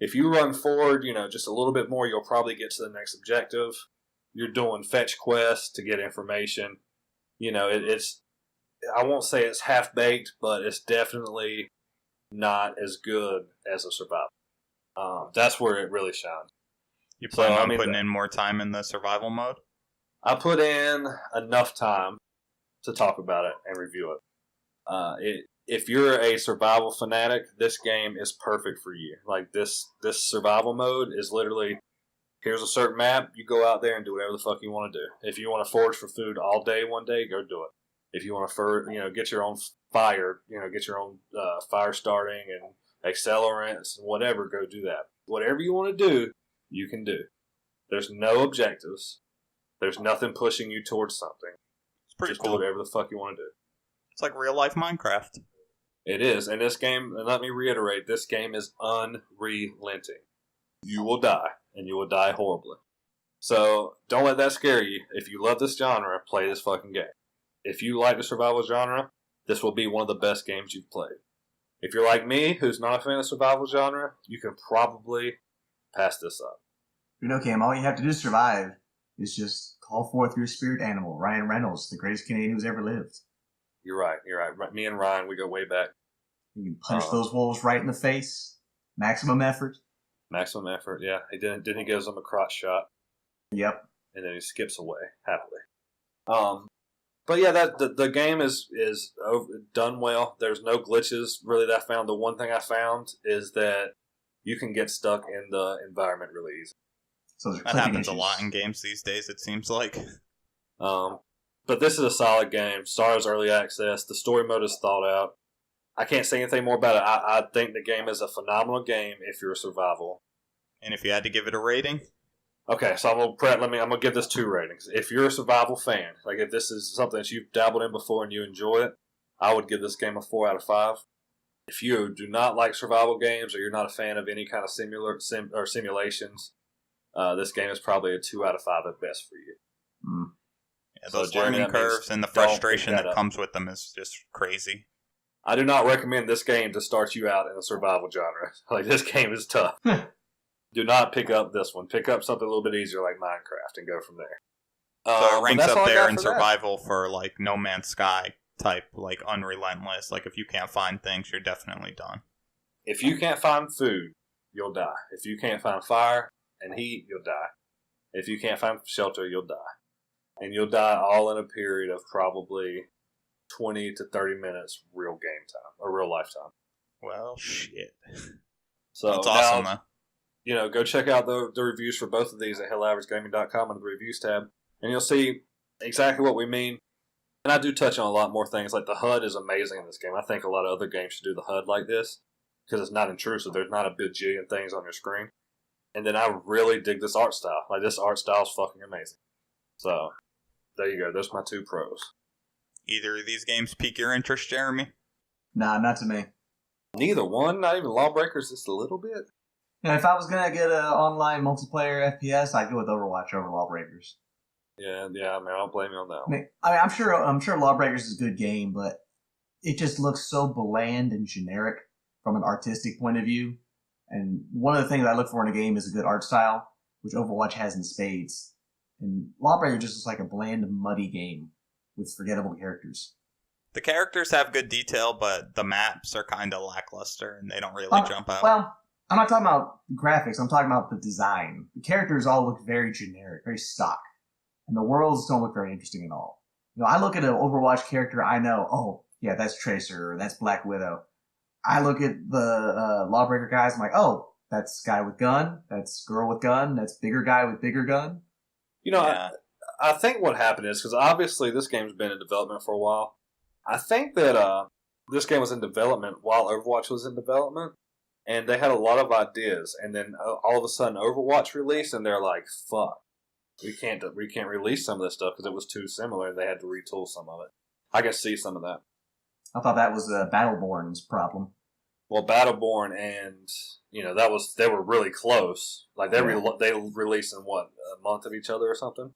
If you run forward, just a little bit more, you'll probably get to the next objective. You're doing fetch quests to get information. It's I won't say it's half baked, but it's definitely not as good as a survival. That's where it really shines. You plan on putting in more time in the survival mode? I put in enough time to talk about it and review it. If you're a survival fanatic, this game is perfect for you. Like this survival mode is literally, here's a certain map, you go out there and do whatever the fuck you want to do. If you want to forage for food all day one day, go do it. If you want to get your own fire, get your own fire starting and accelerants and whatever, go do that. Whatever you want to do, you can do. There's no objectives. There's nothing pushing you towards something. It's pretty Just cool. do whatever the fuck you want to do. It's like real life Minecraft. It is. And this game, and let me reiterate, this game is unrelenting. You will die, and you will die horribly. So don't let that scare you. If you love this genre, play this fucking game. If you like the survival genre, this will be one of the best games you've played. If you're like me, who's not a fan of survival genre, you can probably pass this up. Cam, all you have to do to survive is just call forth your spirit animal, Ryan Reynolds, the greatest Canadian who's ever lived. You're right. Me and Ryan, we go way back. You can punch those wolves right in the face. Maximum effort. Maximum effort, yeah. Then he gives them a crotch shot. Yep. And then he skips away happily. But yeah, the game is done well. There's no glitches really that I found. The one thing I found is that you can get stuck in the environment really easy. So that happens a lot in games these days, it seems like. But this is a solid game. Stars early access. The story mode is thought out. I can't say anything more about it. I think the game is a phenomenal game if you're a survival. And if you had to give it a rating? Okay, so I'm gonna give this 2 ratings. If you're a survival fan, like if this is something that you've dabbled in before and you enjoy it, I would give this game a 4 out of 5. If you do not like survival games or you're not a fan of any kind of simulations, this game is probably a 2 out of 5 at best for you. Mm. Yeah, those learning curves and the frustration that comes with them is just crazy. I do not recommend this game to start you out in the survival genre. Like, this game is tough. Do not pick up this one. Pick up something a little bit easier like Minecraft and go from there. So it ranks up there in survival for, like, No Man's Sky type, like, unrelentless. Like, if you can't find things, you're definitely done. If you can't find food, you'll die. If you can't find fire and heat, you'll die. If you can't find shelter, you'll die. And you'll die all in a period of probably 20 to 30 minutes real game time, or real lifetime. Well, shit. So That's awesome, though. Go check out the reviews for both of these at HellAverageGaming.com under the reviews tab, and you'll see exactly what we mean. And I do touch on a lot more things, like the HUD is amazing in this game. I think a lot of other games should do the HUD like this, because it's not intrusive. There's not a bajillion things on your screen. And then I really dig this art style. Like, this art style is fucking amazing. So, there you go. Those are my two pros. Either of these games pique your interest, Jeremy? Nah, not to me. Neither one, not even Lawbreakers, just a little bit. If I was gonna get an online multiplayer FPS, I'd go with Overwatch over Lawbreakers. Yeah. I don't blame you on that one. I'm sure Lawbreakers is a good game, but it just looks so bland and generic from an artistic point of view. And one of the things I look for in a game is a good art style, which Overwatch has in spades. And Lawbreakers just looks like a bland, muddy game with forgettable characters. The characters have good detail, but the maps are kind of lackluster, and they don't really jump out. Well, I'm not talking about graphics. I'm talking about the design. The characters all look very generic, very stock. And the worlds don't look very interesting at all. I look at an Overwatch character, I know, oh, yeah, that's Tracer, or that's Black Widow. I look at the Lawbreaker guys, I'm like, oh, that's guy with gun, that's girl with gun, that's bigger guy with bigger gun. Yeah. I think what happened is, because obviously this game's been in development for a while, I think that this game was in development while Overwatch was in development, and they had a lot of ideas, and then all of a sudden Overwatch released, and they're like, fuck, we can't release some of this stuff because it was too similar, and they had to retool some of it. I can see some of that. I thought that was Battleborn's problem. Well, Battleborn and, they were really close. Like, they released in, a month of each other or something?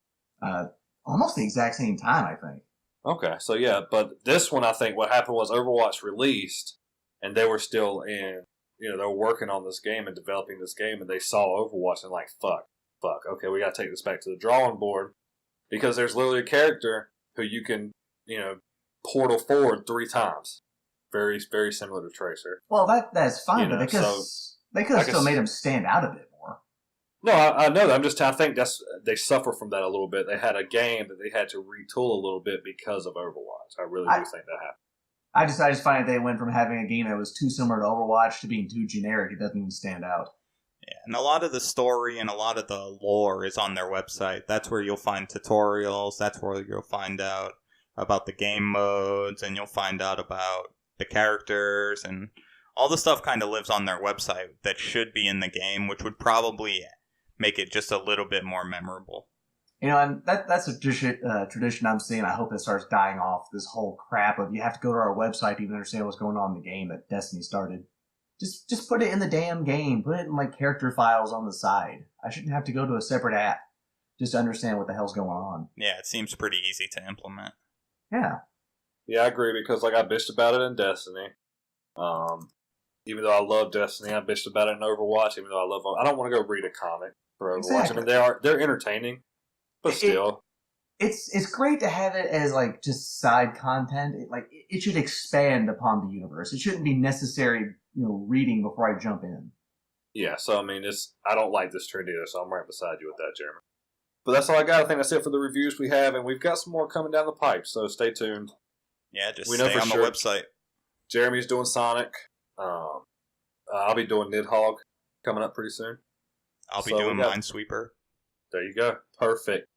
Almost the exact same time, I think. Okay, so yeah, but this one, I think what happened was Overwatch released, and they were still in, they were working on this game and developing this game, and they saw Overwatch and like, fuck, okay, we gotta take this back to the drawing board, because there's literally a character who you can, portal forward 3 times. Very, very similar to Tracer. Well, that's fine, but they could have still made him stand out a bit more. No, I know that. I think they suffer from that a little bit. They had a game that they had to retool a little bit because of Overwatch. I really do think that happened. I just find that they went from having a game that was too similar to Overwatch to being too generic. It doesn't even stand out. Yeah, and a lot of the story and a lot of the lore is on their website. That's where you'll find tutorials. That's where you'll find out about the game modes, and you'll find out about the characters, and all the stuff kind of lives on their website that should be in the game, which would probably make it just a little bit more memorable. And that's a tradition I'm seeing. I hope it starts dying off, this whole crap of you have to go to our website to even understand what's going on in the game that Destiny started. Just put it in the damn game. Put it in like character files on the side. I shouldn't have to go to a separate app just to understand what the hell's going on. Yeah, it seems pretty easy to implement. Yeah. Yeah, I agree, because like I bitched about it in Destiny. Even though I love Destiny, I bitched about it in Overwatch. Even though I don't want to go read a comic for Overwatch. Exactly. I mean, they're entertaining, but still, it's great to have it as like just side content. It should expand upon the universe. It shouldn't be necessary, reading before I jump in. Yeah. So I mean, I don't like this trend either. So I'm right beside you with that, Jeremy. But that's all I got. I think that's it for the reviews we have, and we've got some more coming down the pipe. So stay tuned. Yeah, just stay on the website. Jeremy's doing Sonic. I'll be doing Nidhogg coming up pretty soon. I'll be doing Minesweeper. There you go. Perfect.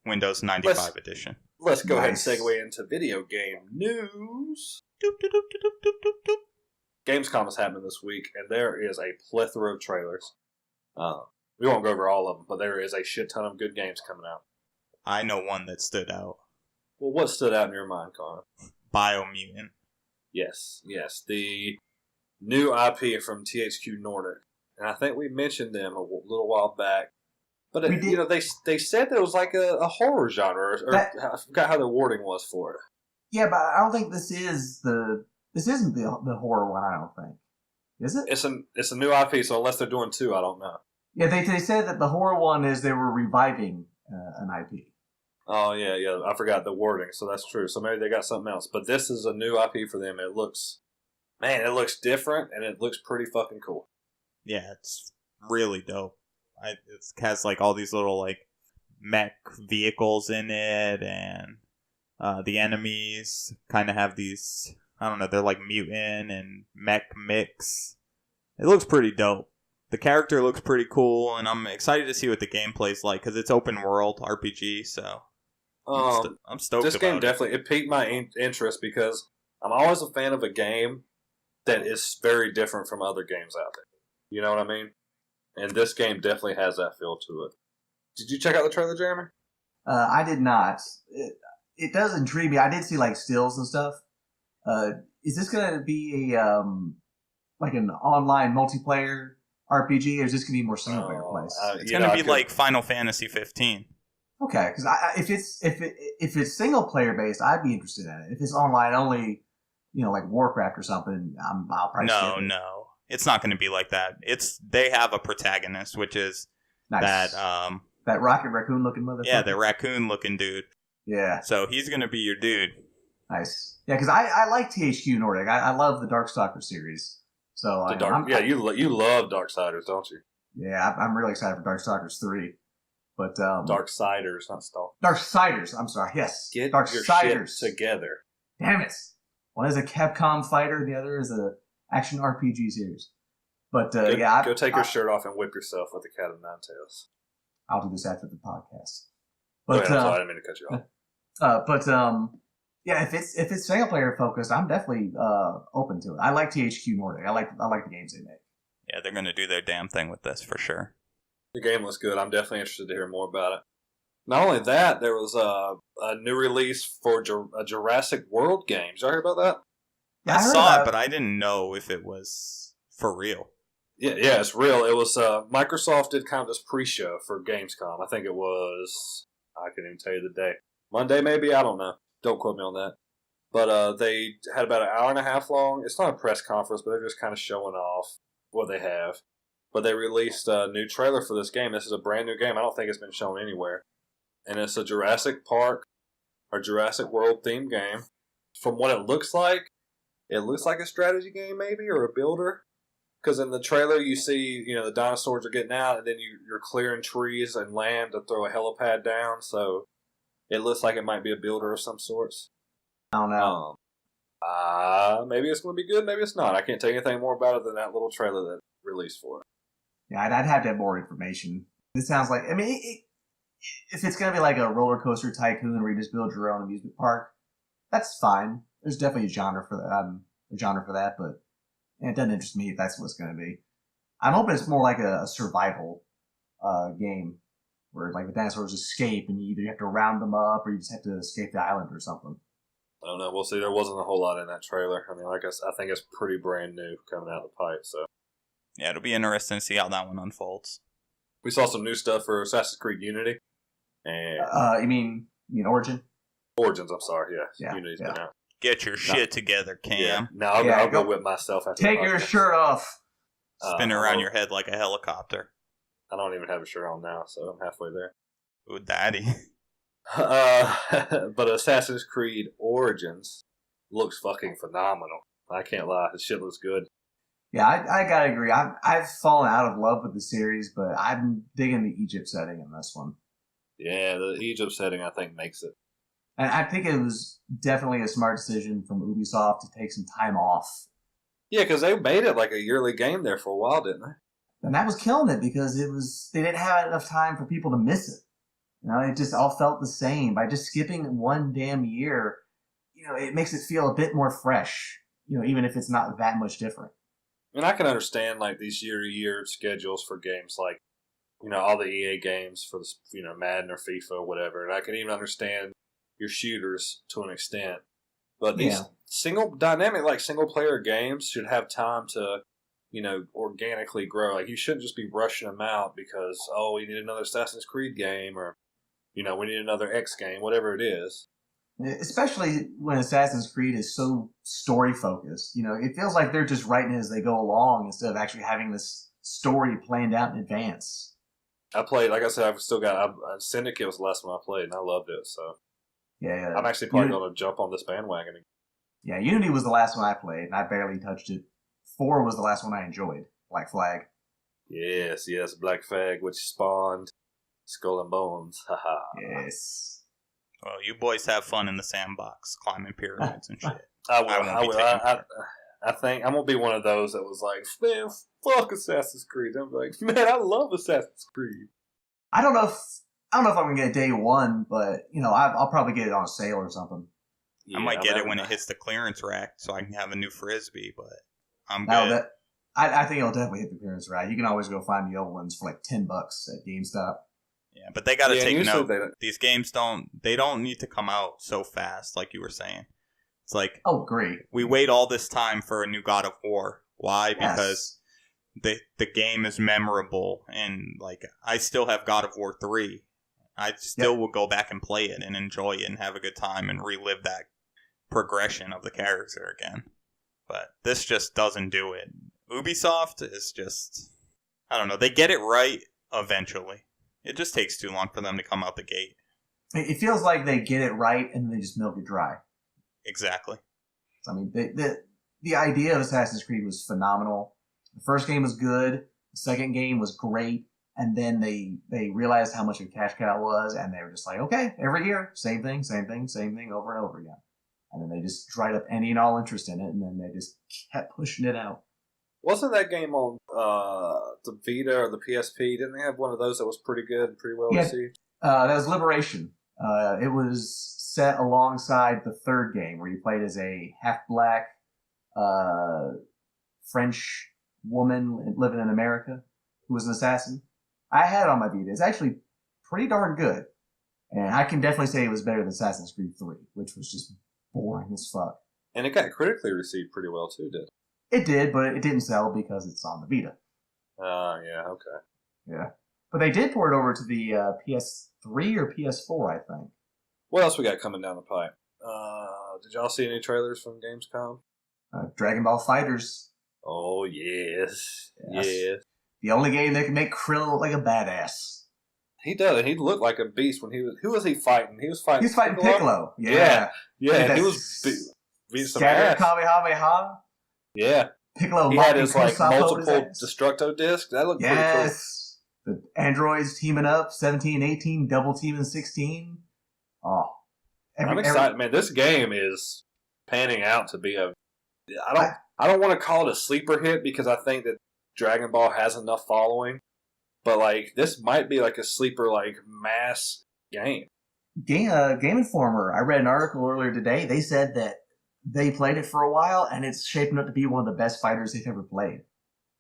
Windows 95 edition. Let's go ahead and segue into video game news. Gamescom is happening this week, and there is a plethora of trailers. We won't go over all of them, but there is a shit ton of good games coming out. I know one that stood out. Well, what stood out in your mind, Connor? Biomutant. Yes. The new IP from THQ Nordic. And I think we mentioned them a little while back. But, they said that it was like a horror genre. Or I forgot how the wording was for it. Yeah, but I don't think this isn't the horror one, I don't think. Is it? It's a new IP, so unless they're doing 2, I don't know. Yeah, they said that the horror one is they were reviving an IP. Oh, yeah, I forgot the wording, so that's true. So maybe they got something else. But this is a new IP for them. It looks different, and it looks pretty fucking cool. Yeah, it's really dope. It has like all these little like mech vehicles in it, and the enemies kind of have these, I don't know, they're like mutant and mech mix. It looks pretty dope. The character looks pretty cool, and I'm excited to see what the gameplay's like, because it's open world RPG, so I'm stoked this about game it. definitely, it piqued my interest because I'm always a fan of a game that is very different from other games out there. You know what I mean? And this game definitely has that feel to it. Did you check out the trailer, Jeremy? I did not. It does intrigue me. I did see like stills and stuff. Is this going to be a like an online multiplayer RPG, or is this going to be more single player plays? It's going to be like Final Fantasy 15. Okay, because if it's single player based, I'd be interested in it. If it's online only, like Warcraft or something, I'll probably skip it. No, it's not going to be like that. They have a protagonist, which is nice. That rocket raccoon looking motherfucker. Yeah, the raccoon looking dude. Yeah. So he's going to be your dude. Nice. Yeah, because I like THQ Nordic. I love the Darkstalker series. So you love Darksiders, don't you? Yeah, I'm really excited for Darkstalkers 3. But Darksiders, not Stalker. Darksiders. I'm sorry. Yes, Get Darksiders your shit together. Damn it! One is a Capcom fighter, the other is a action RPG series. But go take your shirt off and whip yourself with the Cat of Nine Tails. I'll do this after the podcast. But I'm sorry, I didn't mean to cut you off. Yeah, if it's single player focused, I'm definitely open to it. I like THQ Nordic. I like the games they make. Yeah, they're going to do their damn thing with this for sure. The game looks good. I'm definitely interested to hear more about it. Not only that, there was a new release for a Jurassic World game. Did y'all hear about that? Yeah, I saw it, but I didn't know if it was for real. Yeah, it's real. It was Microsoft did kind of this pre-show for Gamescom. I think it was, I can't even tell you the day. Monday maybe? I don't know. Don't quote me on that. But they had about an hour and a half long. It's not a press conference, but they're just kind of showing off what they have. But they released a new trailer for this game. This is a brand new game. I don't think it's been shown anywhere. And it's a Jurassic Park or Jurassic World themed game. From what it looks like a strategy game maybe, or a builder. Because in the trailer you see, the dinosaurs are getting out, and then you're clearing trees and land to throw a helipad down. So it looks like it might be a builder of some sorts. I don't know. Maybe it's going to be good, maybe it's not. I can't tell you anything more about it than that little trailer that released for it. Yeah, I'd have to have more information. This sounds like, if it's going to be like a roller coaster tycoon where you just build your own amusement park, that's fine. There's definitely a genre for that, but it doesn't interest me if that's what it's going to be. I'm hoping it's more like a survival game where like the dinosaurs escape and you either have to round them up or you just have to escape the island or something. I don't know. We'll see. There wasn't a whole lot in that trailer. I mean, I think it's pretty brand new coming out of the pipe. So yeah, it'll be interesting to see how that one unfolds. We saw some new stuff for Assassin's Creed Unity. And you mean Origin? Origins, I'm sorry. Yeah. Unity's been out. Get your shit together, Cam. Yeah. Now I'll go whip myself after. Take your shirt off. Spin around your head like a helicopter. I don't even have a shirt on now, so I'm halfway there. Ooh, daddy. But Assassin's Creed Origins looks fucking phenomenal. I can't lie. This shit looks good. Yeah, I gotta agree. I've fallen out of love with the series, but I'm digging the Egypt setting in this one. Yeah, the Egypt setting I think makes it. And I think it was definitely a smart decision from Ubisoft to take some time off. Yeah, because they made it like a yearly game there for a while, didn't they? And that was killing it because they didn't have enough time for people to miss it. It just all felt the same. By just skipping one damn year, it makes it feel a bit more fresh. Even if it's not that much different. I mean, I can understand like these year-to-year schedules for games like, all the EA games for the, Madden or FIFA or whatever, and I can even understand your shooters to an extent. But these single player games should have time to, organically grow. Like you shouldn't just be rushing them out because we need another Assassin's Creed game or, we need another X game, whatever it is. Especially when Assassin's Creed is so story focused. It feels like they're just writing it as they go along instead of actually having this story planned out in advance. I played, like I said, I've still got Syndicate was the last one I played, and I loved it. So yeah. I'm actually probably going to jump on this bandwagon again. Yeah, Unity was the last one I played, and I barely touched it. 4 was the last one I enjoyed. Black Flag. Yes, Black Flag, which spawned Skull and Bones. Haha. Yes. Well, you boys have fun in the sandbox, climbing pyramids and shit. I I think I'm gonna be one of those that was like, man, fuck Assassin's Creed. I'm like, man, I love Assassin's Creed. I don't know if I'm gonna get it day one, but I'll probably get it on sale or something. Yeah, I might get it when it hits the clearance rack, so I can have a new frisbee. But I'm No, good. I think it'll definitely hit the clearance rack. You can always go find the old ones for like $10 at GameStop. Yeah, but they got to take note. They these games don't need to come out so fast, like you were saying. It's like, oh, great. We wait all this time for a new God of War. Why? Yes. Because the game is memorable, and like I still have God of War 3. I still will go back and play it and enjoy it and have a good time and relive that progression of the character again. But this just doesn't do it. Ubisoft is just, I don't know, they get it right eventually. It just takes too long for them to come out the gate. It feels like they get it right and they just milk it dry. Exactly. I mean, the idea of Assassin's Creed was phenomenal. The first game was good. The second game was great. And then they realized how much of a cash cow it was, and they were just like, okay, every year, same thing, over and over again. And then they just dried up any and all interest in it, and then they just kept pushing it out. Wasn't that game on the Vita or the PSP? Didn't they have one of those that was pretty good and pretty well received? That was Liberation. It was set alongside the third game, where you played as a half-black French woman living in America who was an assassin. I had it on my Vita. It's actually pretty darn good. And I can definitely say it was better than Assassin's Creed 3, which was just boring as fuck. And it got critically received pretty well, too, didn't it? It did, but it didn't sell because it's on the Vita. Yeah, okay. Yeah. But they did port it over to the PS3 or PS4, I think. What else we got coming down the pipe? Did y'all see any trailers from Gamescom? Dragon Ball FighterZ. Oh, yes. Yes. The only game that can make Krillin look like a badass. He does. He looked like a beast when he was... Who was he fighting? He was fighting Piccolo. Yeah. Yeah, he was beating some Scattered ass. Kamehameha. Yeah. Piccolo he had his multiple Destructo discs. That looked pretty cool. Yes. The androids teaming up, 17, 18, double teaming 16. Oh. I'm excited, man. This game is panning out to be a... I don't want to call it a sleeper hit because I think that Dragon Ball has enough following, but like this might be like a sleeper like mass game. Game Informer. I read an article earlier today. They said that they played it for a while and it's shaping up to be one of the best fighters they've ever played.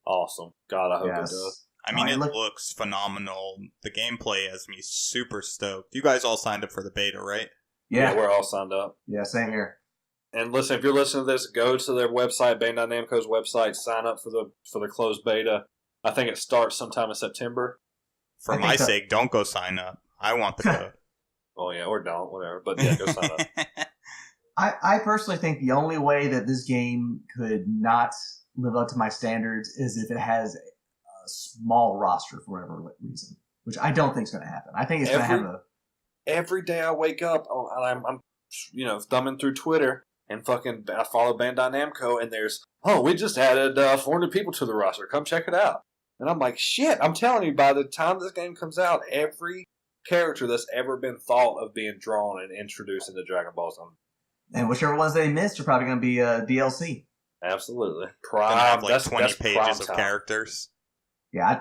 Awesome. God, I hope it does. I mean, it looks phenomenal. The gameplay has me super stoked. You guys all signed up for the beta, right? Yeah, we're all signed up. Yeah, same here. And listen, if you're listening to this, go to their website, Bandai Namco's website, sign up for the closed beta. I think it starts sometime in September. For my sake, don't go sign up. I want the code. Oh yeah, or don't, whatever. But yeah, go sign up. I personally think the only way that this game could not live up to my standards is if it has a small roster for whatever reason, which I don't think is going to happen. I think it's going to have a... Every day I wake up, I'm thumbing through Twitter, and I follow Bandai Namco, and there's, we just added 400 people to the roster. Come check it out. And I'm like, shit, I'm telling you, by the time this game comes out, every character that's ever been thought of being drawn and introduced into Dragon Ball Zone. And whichever ones they missed are probably going to be DLC. Absolutely. Have like 20 pages of characters. Yeah,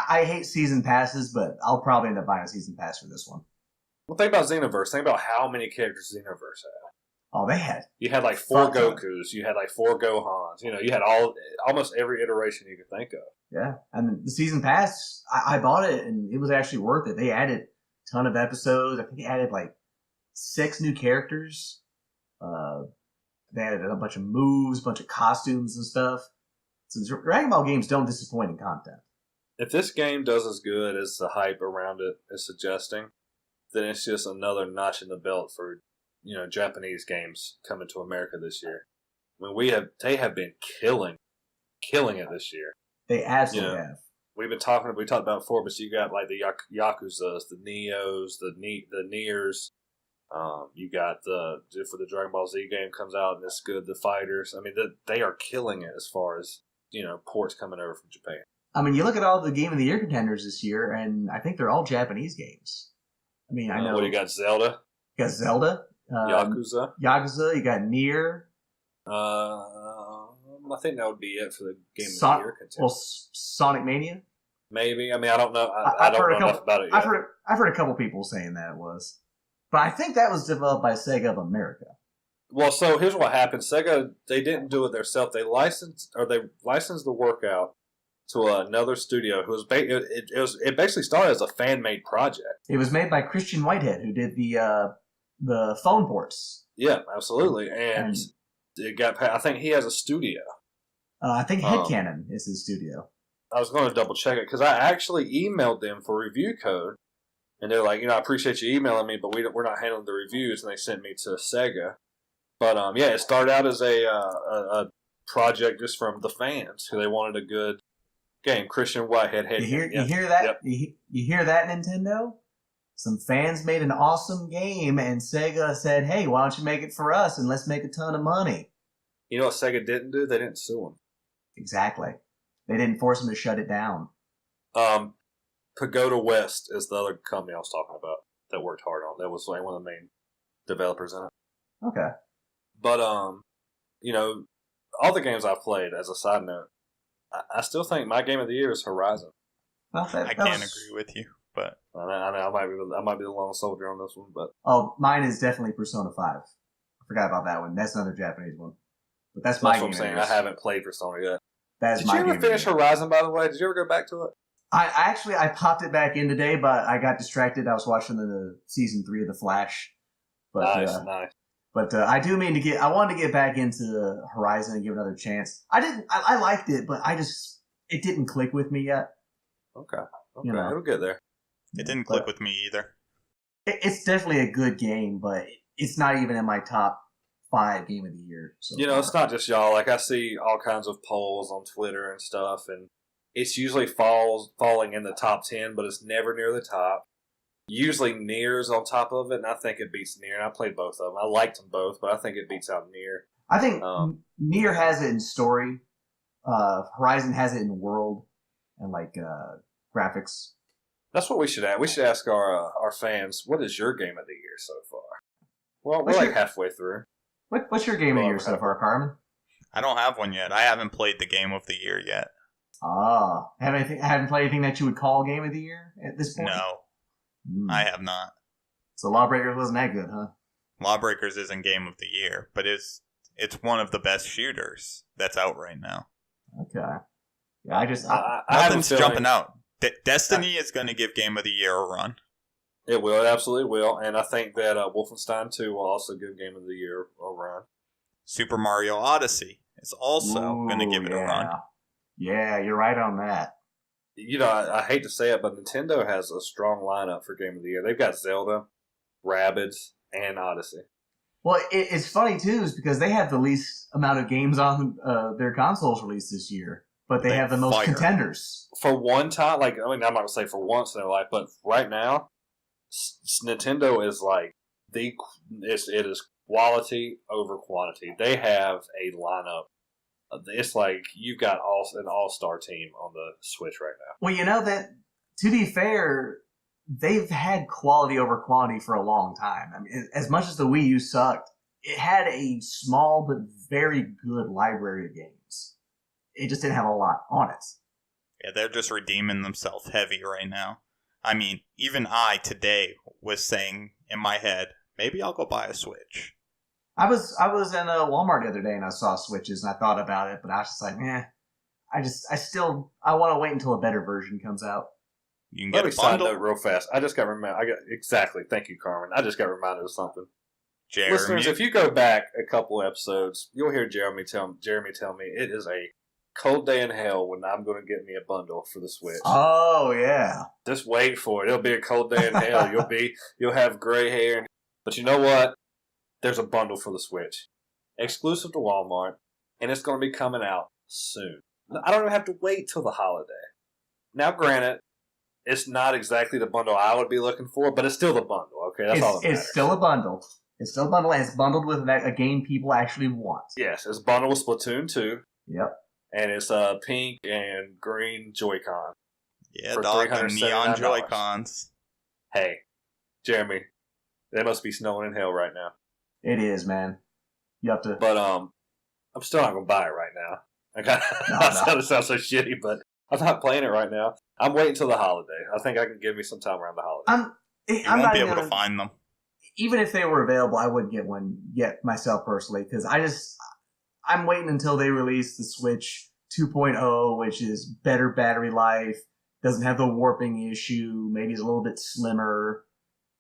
I hate season passes, but I'll probably end up buying a season pass for this one. Well, think about Xenoverse. Think about how many characters Xenoverse had. Oh, they had. You had like 4 Gokus. You had like 4 Gohans. You had almost every iteration you could think of. Yeah, and the season pass, I bought it, and it was actually worth it. They added a ton of episodes. I think they added like 6 new characters. They added a bunch of moves, a bunch of costumes and stuff. So Dragon Ball games don't disappoint in content. If this game does as good as the hype around it is suggesting, then it's just another notch in the belt for Japanese games coming to America this year. I mean, they have been killing it this year. They absolutely have. We talked about it before, but you got like the Yakuzas, the Neos, the Niers. You got for the Dragon Ball Z game comes out and it's good. The fighters. I mean, they are killing it as far as ports coming over from Japan. I mean, you look at all the Game of the Year contenders this year, and I think they're all Japanese games. I mean, I know. What do you got? Zelda. You got Zelda. Yakuza. You got Nier. I think that would be it for the Game of the Year contender. Well, Sonic Mania? Maybe. I mean, I don't know. I don't know enough about it yet. I've heard a couple people saying that it was. But I think that was developed by Sega of America. Well, so here's what happened. Sega, they didn't do it themselves. They licensed the work out to another studio who was it basically started as a fan-made project. It was made by Christian Whitehead, who did the phone ports. Yeah, absolutely. And it got. I think he has a studio. I think Headcanon is his studio. I was going to double check it because I actually emailed them for review code, and they're like, I appreciate you emailing me, but we're not handling the reviews, and they sent me to Sega. But it started out as a project just from the fans who they wanted a good game. Christian Whitehead. You hear that? Yep. You hear that, Nintendo? Some fans made an awesome game, and Sega said, "Hey, why don't you make it for us, and let's make a ton of money." You know what Sega didn't do? They didn't sue them. Exactly. They didn't force them to shut it down. Pagoda West is the other company I was talking about that worked hard on. That was like one of the main developers in it. Okay. But all the games I've played, as a side note, I still think my game of the year is Horizon. Well, I can't agree with you, but I might be the lone soldier on this one, but mine is definitely Persona 5. I forgot about that one. That's another Japanese one, but that's my game. What I'm saying. I haven't played Persona yet. Did you ever finish Horizon? By the way, did you ever go back to it? I popped it back in today, but I got distracted. I was watching the season 3 of The Flash. But, nice. But I do mean to I wanted to get back into Horizon and give it another chance. I liked it, but it didn't click with me yet. Okay. It'll get there. It didn't click with me either. It's definitely a good game, but it's not even in my top 5 game of the year. So it's not just y'all. Like, I see all kinds of polls on Twitter and stuff, and it's usually falling in the top 10, but it's never near the top. Usually Nier's on top of it, and I think it beats Nier. And I played both of them. I liked them both, but I think it beats out Nier. I think Nier has it in story. Horizon has it in world and graphics. That's what we should ask. We should ask our fans, what is your game of the year so far? Well, we're halfway through. What's your game of the year so far, Carmen? I don't have one yet. I haven't played the game of the year yet. Haven't played anything that you would call game of the year at this point? No. I have not. So Lawbreakers wasn't that good, huh? Lawbreakers isn't game of the year, but it's one of the best shooters that's out right now. Okay. Yeah, nothing's jumping out. Destiny is going to give game of the year a run. It will, it absolutely will, and I think that Wolfenstein 2 will also give game of the year a run. Super Mario Odyssey is also going to give it a run. Yeah, you're right on that. I hate to say it, but Nintendo has a strong lineup for Game of the Year. They've got Zelda, Rabbids, and Odyssey. Well, it's funny, too, is because they have the least amount of games on their consoles released this year, but they have the most contenders. For one time, I'm not going to say for once in their life, but right now, Nintendo is it is quality over quantity. They have a lineup. It's like you've got an all-star team on the Switch right now. Well, that, to be fair, they've had quality over quantity for a long time. I mean, as much as the Wii U sucked, it had a small but very good library of games. It just didn't have a lot on it. Yeah, they're just redeeming themselves heavy right now. I mean, even I today was saying in my head, maybe I'll go buy a Switch. I was in Walmart the other day and I saw Switches and I thought about it, but I was just like, I want to wait until a better version comes out. You can get a bundle. Side note real fast. I just got reminded. Exactly. Thank you, Carmen. I just got reminded of something. Jeremy. Listeners, if you go back a couple episodes, you'll hear Jeremy tell me it is a cold day in hell when I'm going to get me a bundle for the Switch. Oh yeah. Just wait for it. It'll be a cold day in hell. You'll have gray hair, but you know what? There's a bundle for the Switch, exclusive to Walmart, and it's going to be coming out soon. I don't even have to wait till the holiday. Now, granted, it's not exactly the bundle I would be looking for, but it's still the bundle. Okay, that's all that matters. It's still a bundle. It's still a bundle, and it's bundled with a game people actually want. Yes, it's bundled with Splatoon 2. Yep. And it's pink and green Joy-Con. Yeah, dog, the neon Joy-Cons. Hey, Jeremy, they must be snowing in hell right now. It is, man. You have to. But I'm still not going to buy it right now. No. It sounds so shitty, but I'm not playing it right now. I'm waiting till the holiday. I think I can give me some time around the holiday. You won't be able to find them. Even if they were available, I wouldn't get one yet myself personally, because I'm waiting until they release the Switch 2.0, which is better battery life, doesn't have the warping issue, maybe it's a little bit slimmer.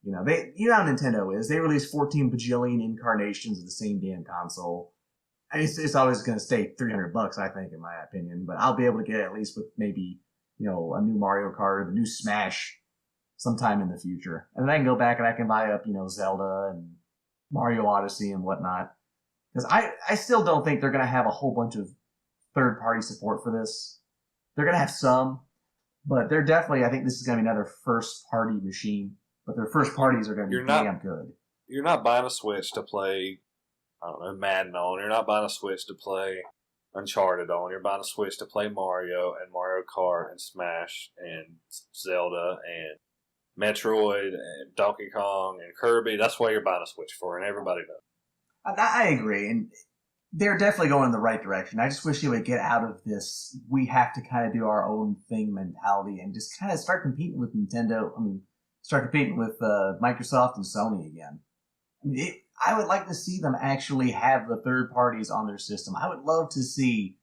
You know how Nintendo is. They release 14 bajillion incarnations of the same damn console. It's always going to stay $300, I think, in my opinion. But I'll be able to get it at least with maybe, a new Mario Kart or the new Smash sometime in the future. And then I can go back and I can buy up, Zelda and Mario Odyssey and whatnot. Because I still don't think they're going to have a whole bunch of third-party support for this. They're going to have some, but they're definitely, I think this is going to be another first-party machine. But their first parties are going to be damn good. You're not buying a Switch to play, I don't know, Madden on. You're not buying a Switch to play Uncharted on. You're buying a Switch to play Mario and Mario Kart and Smash and Zelda and Metroid and Donkey Kong and Kirby. That's why you're buying a Switch for, and everybody knows. I agree, and they're definitely going in the right direction. I just wish they would get out of this, we have to kind of do our own thing mentality and just kind of start competing with Nintendo. Start competing with Microsoft and Sony again. I would like to see them actually have the third parties on their system. I would love to see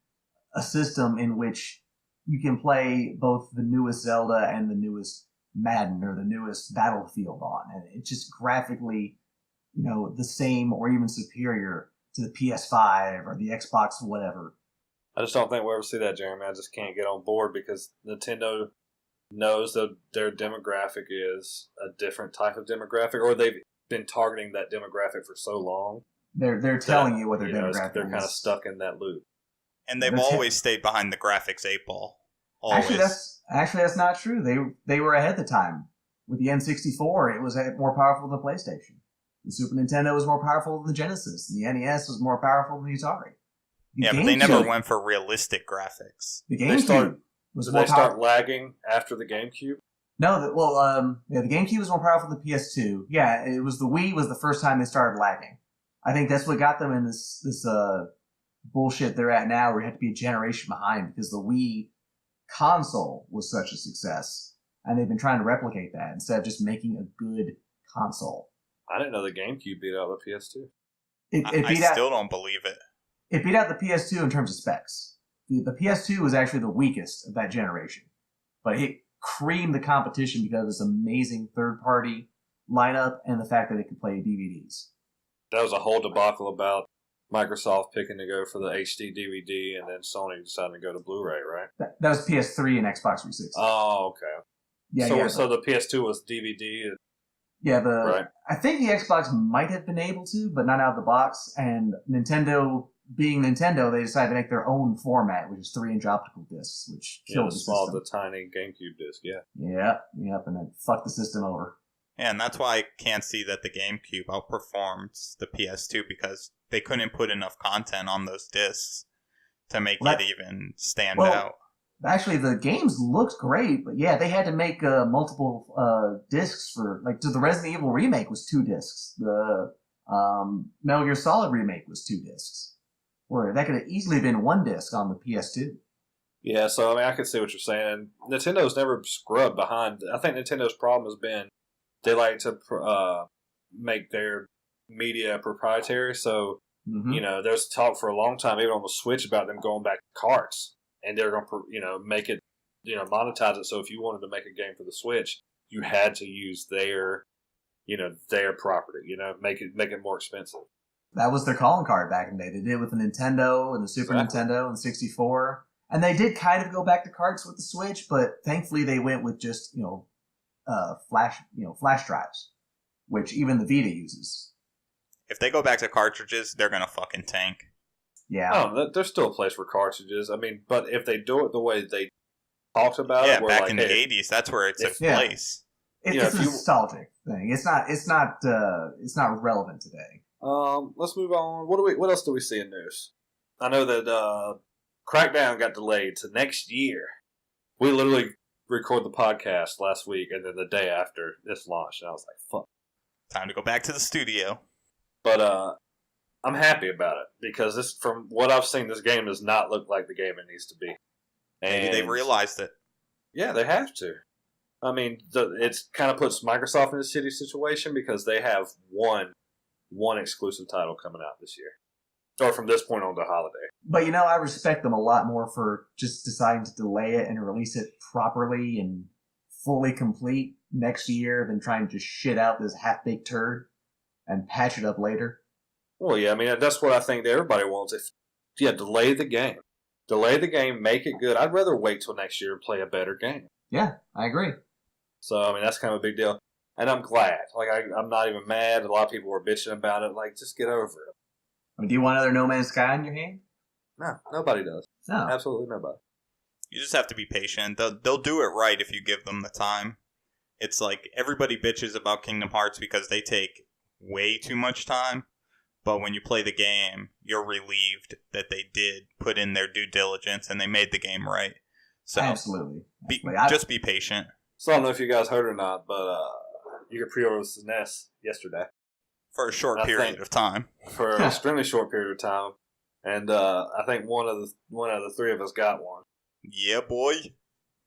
a system in which you can play both the newest Zelda and the newest Madden or the newest Battlefield on. And it's just graphically, the same or even superior to the PS5 or the Xbox, whatever. I just don't think we'll ever see that, Jeremy. I just can't get on board because Nintendo knows that their demographic is a different type of demographic, or they've been targeting that demographic for so long. They're telling you what their demographic is. They're kind of stuck in that loop. And they've always stayed behind the graphics 8-ball. Always. Actually, that's not true. They were ahead of the time. With the N64, it was more powerful than the PlayStation. The Super Nintendo was more powerful than the Genesis, and the NES was more powerful than the Atari. But they never went for realistic graphics. The GameCube was more powerful. Did they start lagging after the GameCube? No, the GameCube was more powerful than the PS2. Yeah, it was the Wii was the first time they started lagging. I think that's what got them in this bullshit they're at now, where you have to be a generation behind because the Wii console was such a success, and they've been trying to replicate that instead of just making a good console. I didn't know the GameCube beat out the PS2. I still don't believe it. It beat out the PS2 in terms of specs. The PS2 was actually the weakest of that generation, but it creamed the competition because of this amazing third-party lineup and the fact that it could play DVDs. That was a whole debacle about Microsoft picking to go for the HD DVD and then Sony deciding to go to Blu-ray, right? That was PS3 and Xbox 360. Oh, okay. Yeah, so the PS2 was DVD? Right. I think the Xbox might have been able to, but not out of the box. And Nintendo, being Nintendo, they decided to make their own format, which is 3-inch optical discs, which killed the system. The tiny GameCube disc, yeah. Yep, and then fucked the system over. Yeah, and that's why I can't see that the GameCube outperformed the PS2, because they couldn't put enough content on those discs to make it even stand out. Actually, the games looked great, but yeah, they had to make multiple discs for, the Resident Evil remake was 2 discs. The Metal Gear Solid remake was 2 discs. Or that could have easily been 1 disc on the PS2. Yeah, so I can see what you're saying. Nintendo's never scrubbed behind. I think Nintendo's problem has been they like to make their media proprietary. So, there's talk for a long time, even on the Switch, about them going back to carts. And they're going to, make it, monetize it. So if you wanted to make a game for the Switch, you had to use their property, make it more expensive. That was their calling card back in the day. They did it with the Nintendo and the Super Nintendo and the 64. And they did kind of go back to carts with the Switch, but thankfully they went with just, flash drives, which even the Vita uses. If they go back to cartridges, they're going to fucking tank. Yeah. Oh, there's still a place for cartridges. But if they do it the way they talked about it, back in the 80s, that's where it's a place. It's a nostalgic thing. It's not relevant today. Let's move on. What else do we see in news? I know that Crackdown got delayed to next year. We literally recorded the podcast last week, and then the day after this launched, and I was like, "Fuck, time to go back to the studio." But I'm happy about it because this, from what I've seen, this game does not look like the game it needs to be. And Maybe they've realized it. Yeah, they have to. I mean, it's kind of puts Microsoft in a shitty situation because they have one exclusive title coming out this year. Or from this point on to holiday. But, I respect them a lot more for just deciding to delay it and release it properly and fully complete next year than trying to just shit out this half-baked turd and patch it up later. Well, yeah, I mean, that's what I think that everybody wants. Delay the game. Delay the game, make it good. I'd rather wait till next year and play a better game. Yeah, I agree. So, I mean, that's kind of a big deal. And I'm glad. Like, I'm not even mad. A lot of people were bitching about it. Like, just get over it. I mean, do you want another No Man's Sky in your hand? No, nobody does. No. Absolutely nobody. You just have to be patient. They'll do it right if you give them the time. It's like everybody bitches about Kingdom Hearts because they take way too much time. But when you play the game, you're relieved that they did put in their due diligence and they made the game right. So Absolutely. Just be patient. So I don't know if you guys heard or not, but you could pre-order the SNES yesterday. For a short period of time. For an extremely short period of time. And I think one of the three of us got one. Yeah, boy.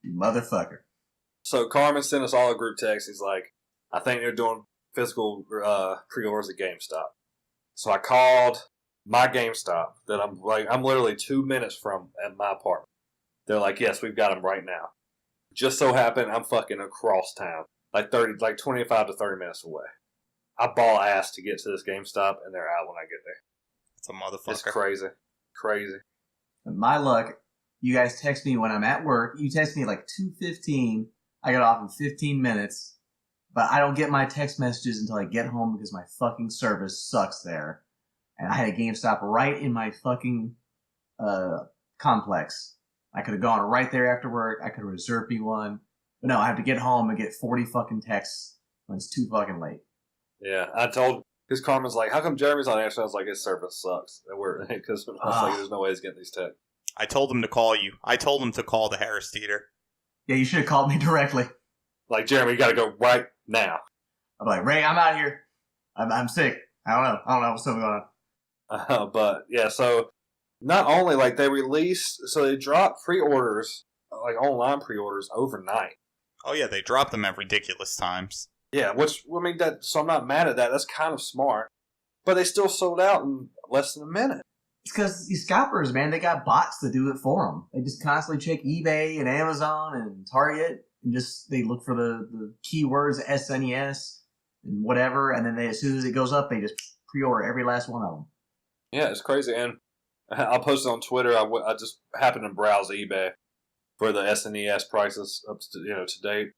You motherfucker. So Carmen sent us all a group text. He's like, I think they're doing physical pre-orders at GameStop. So I called my GameStop that I'm literally 2 minutes from at my apartment. They're like, yes, we've got them right now. Just so happened I'm fucking across town, like 25 to 30 minutes away. I ball ass to get to this GameStop, and they're out when I get there. It's a motherfucker. It's crazy. My luck, you guys text me when I'm at work. You text me like 2:15. I got off in 15 minutes. But I don't get my text messages until I get home because my fucking service sucks there. And I had a GameStop right in my fucking complex. I could have gone right there after work. I could have reserved me one. But no, I have to get home and get 40 fucking texts when it's too fucking late. Yeah, because Carmen's like, how come Jeremy's not answering? I was like, his service sucks. Because I was like, there's no way he's getting these texts. I told him to call you. I told him to call the Harris Theater. Yeah, you should have called me directly. Like, Jeremy, you got to go right now. I'm like, Ray, I'm out here. I'm sick. I don't know what's going on. But yeah, so not only like they dropped pre-orders, like online pre-orders overnight. Oh yeah, they drop them at ridiculous times. Yeah, so I'm not mad at that. That's kind of smart. But they still sold out in less than a minute. It's because these scalpers, man, they got bots to do it for them. They just constantly check eBay and Amazon and Target. And they look for the keywords SNES and whatever, and then as soon as it goes up, they just pre-order every last one of them. Yeah, it's crazy. And I posted on Twitter. I just happened to browse eBay for the SNES prices up to date.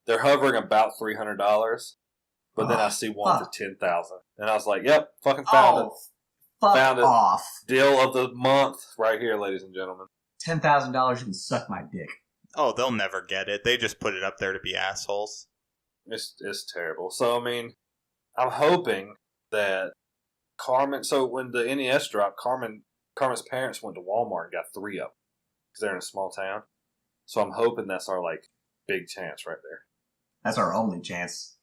They're hovering about $300, but then I see one for $10,000, and I was like, "Yep, fucking found it! Found off! Deal of the month right here, ladies and gentlemen. $10,000, you can suck my dick." Oh, they'll never get it. They just put it up there to be assholes. It's terrible. So, I mean, I'm hoping that Carmen... So, when the NES dropped, Carmen's parents went to Walmart and got 3 of them. Because they're in a small town. So, I'm hoping that's our, big chance right there. That's our only chance.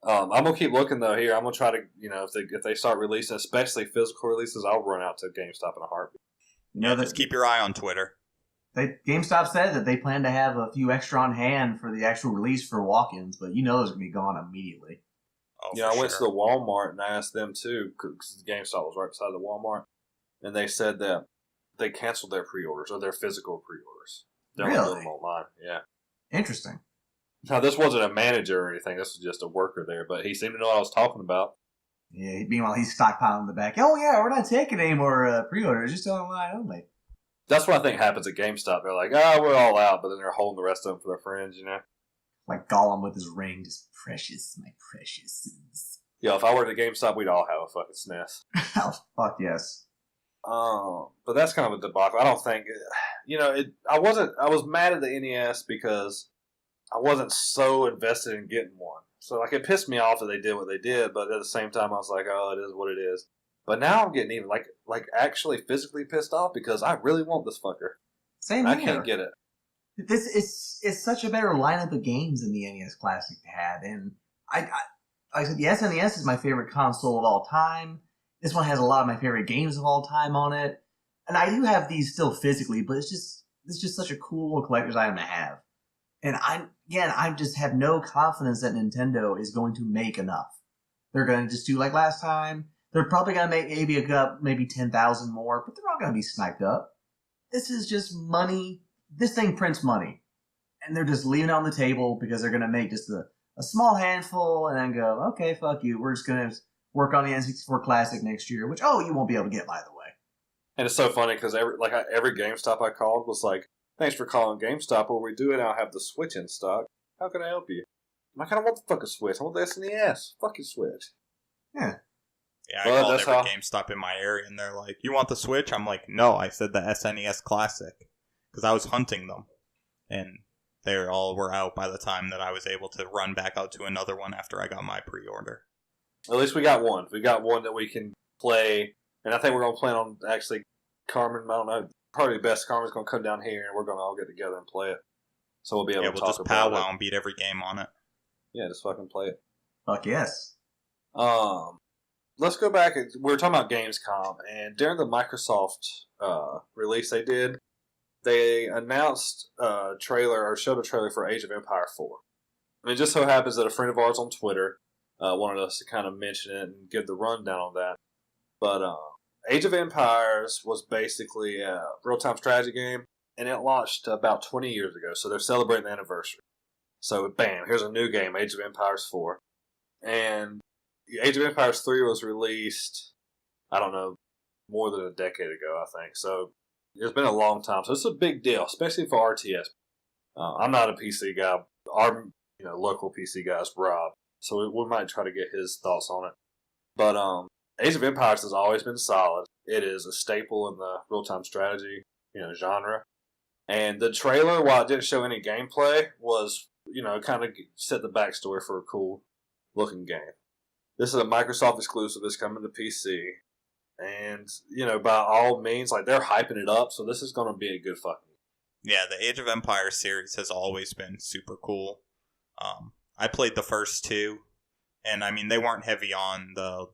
I'm going to keep looking, though, here. I'm going to try to, if they start releasing, especially physical releases, I'll run out to GameStop in a heartbeat. Just keep your eye on Twitter. GameStop said that they plan to have a few extra on hand for the actual release for walk-ins, but those are going to be gone immediately. Oh, I went to the Walmart and I asked them too, because the GameStop was right beside the Walmart, and they said that they canceled their pre-orders, or their physical pre-orders. They're only doing them online. Yeah. Interesting. Now, this wasn't a manager or anything. This was just a worker there, but he seemed to know what I was talking about. Yeah, meanwhile, he's stockpiling in the back. Oh, yeah, we're not taking any more pre-orders, just online only. That's what I think happens at GameStop. They're like, we're all out, but then they're holding the rest of them for their friends, Like Gollum with his ring, just precious, my precious. Yo, if I worked at GameStop, we'd all have a fucking SNES. Oh, fuck yes. But that's kind of a debacle. I don't think, I was mad at the NES because I wasn't so invested in getting one. So, it pissed me off that they did what they did, but at the same time, I was like, oh, it is what it is. But now I'm getting even, actually physically pissed off because I really want this fucker. Same here. I can't get it. It's such a better lineup of games than the NES Classic had, and I said the SNES is my favorite console of all time. This one has a lot of my favorite games of all time on it. And I do have these still physically, but it's just such a cool little collector's item to have. And I just have no confidence that Nintendo is going to make enough. They're going to just do like last time. They're probably going to make maybe 10,000 more, but they're all going to be sniped up. This is just money. This thing prints money. And they're just leaving it on the table because they're going to make just a small handful and then go, okay, fuck you. We're just going to work on the N64 Classic next year, which, you won't be able to get, by the way. And it's so funny because every GameStop I called was like, thanks for calling GameStop, where we do it. I'll have the Switch in stock. How can I help you? I'm like, I don't want the fucking Switch. I want the SNES. Fucking Switch. Yeah. Yeah, I called every GameStop in my area, and they're like, you want the Switch? I'm like, no, I said the SNES Classic. Because I was hunting them. And they all were out by the time that I was able to run back out to another one after I got my pre-order. At least we got one. We got one that we can play. And I think we're going to plan on actually, Carmen, I don't know, probably the best. Carmen's going to come down here, and we're going to all get together and play it. So we'll be able to talk about it. Yeah, we'll just powwow and beat every game on it. Yeah, just fucking play it. Fuck yes. Let's go back. We were talking about Gamescom, and during the Microsoft release they announced a trailer, or showed a trailer for Age of Empires 4. And it just so happens that a friend of ours on Twitter wanted us to kind of mention it and give the rundown on that. But Age of Empires was basically a real-time strategy game, and it launched about 20 years ago, so they're celebrating the anniversary. So, bam, here's a new game, Age of Empires 4. And Age of Empires 3 was released, I don't know, more than a decade ago, I think. So, it's been a long time. So, it's a big deal, especially for RTS. I'm not a PC guy. Our local PC guy is Rob, so we might try to get his thoughts on it. But Age of Empires has always been solid. It is a staple in the real-time strategy genre. And the trailer, while it didn't show any gameplay, was kind of set the backstory for a cool-looking game. This is a Microsoft exclusive. It's coming to PC. And, by all means, they're hyping it up, so this is going to be a good fucking game. Yeah, the Age of Empires series has always been super cool. I played the first two, and, they weren't heavy on the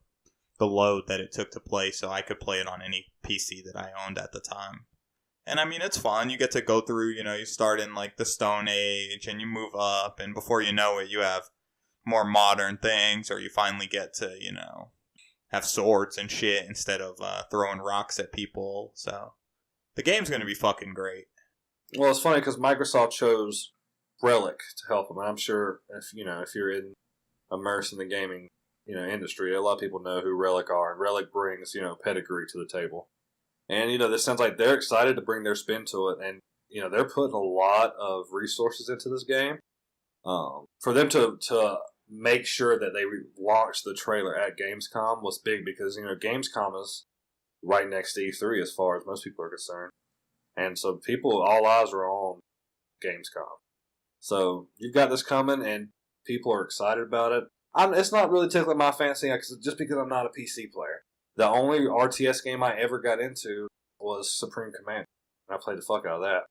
load that it took to play, so I could play it on any PC that I owned at the time. And it's fun. You get to go through, you start in the Stone Age and you move up, and before you know it, you have more modern things, or you finally get to, have swords and shit instead of throwing rocks at people. So the game's going to be fucking great. Well, it's funny because Microsoft chose Relic to help them. And I'm sure if you're immersed in the gaming industry, a lot of people know who Relic are, and Relic brings pedigree to the table. And this sounds like they're excited to bring their spin to it, and they're putting a lot of resources into this game. For them to make sure that they launched the trailer at Gamescom was big because Gamescom is right next to E3 as far as most people are concerned, and so all eyes are on Gamescom. So you've got this coming, and people are excited about it. It's not really tickling my fancy just because I'm not a PC player. The only RTS game I ever got into was Supreme Commander. I played the fuck out of that.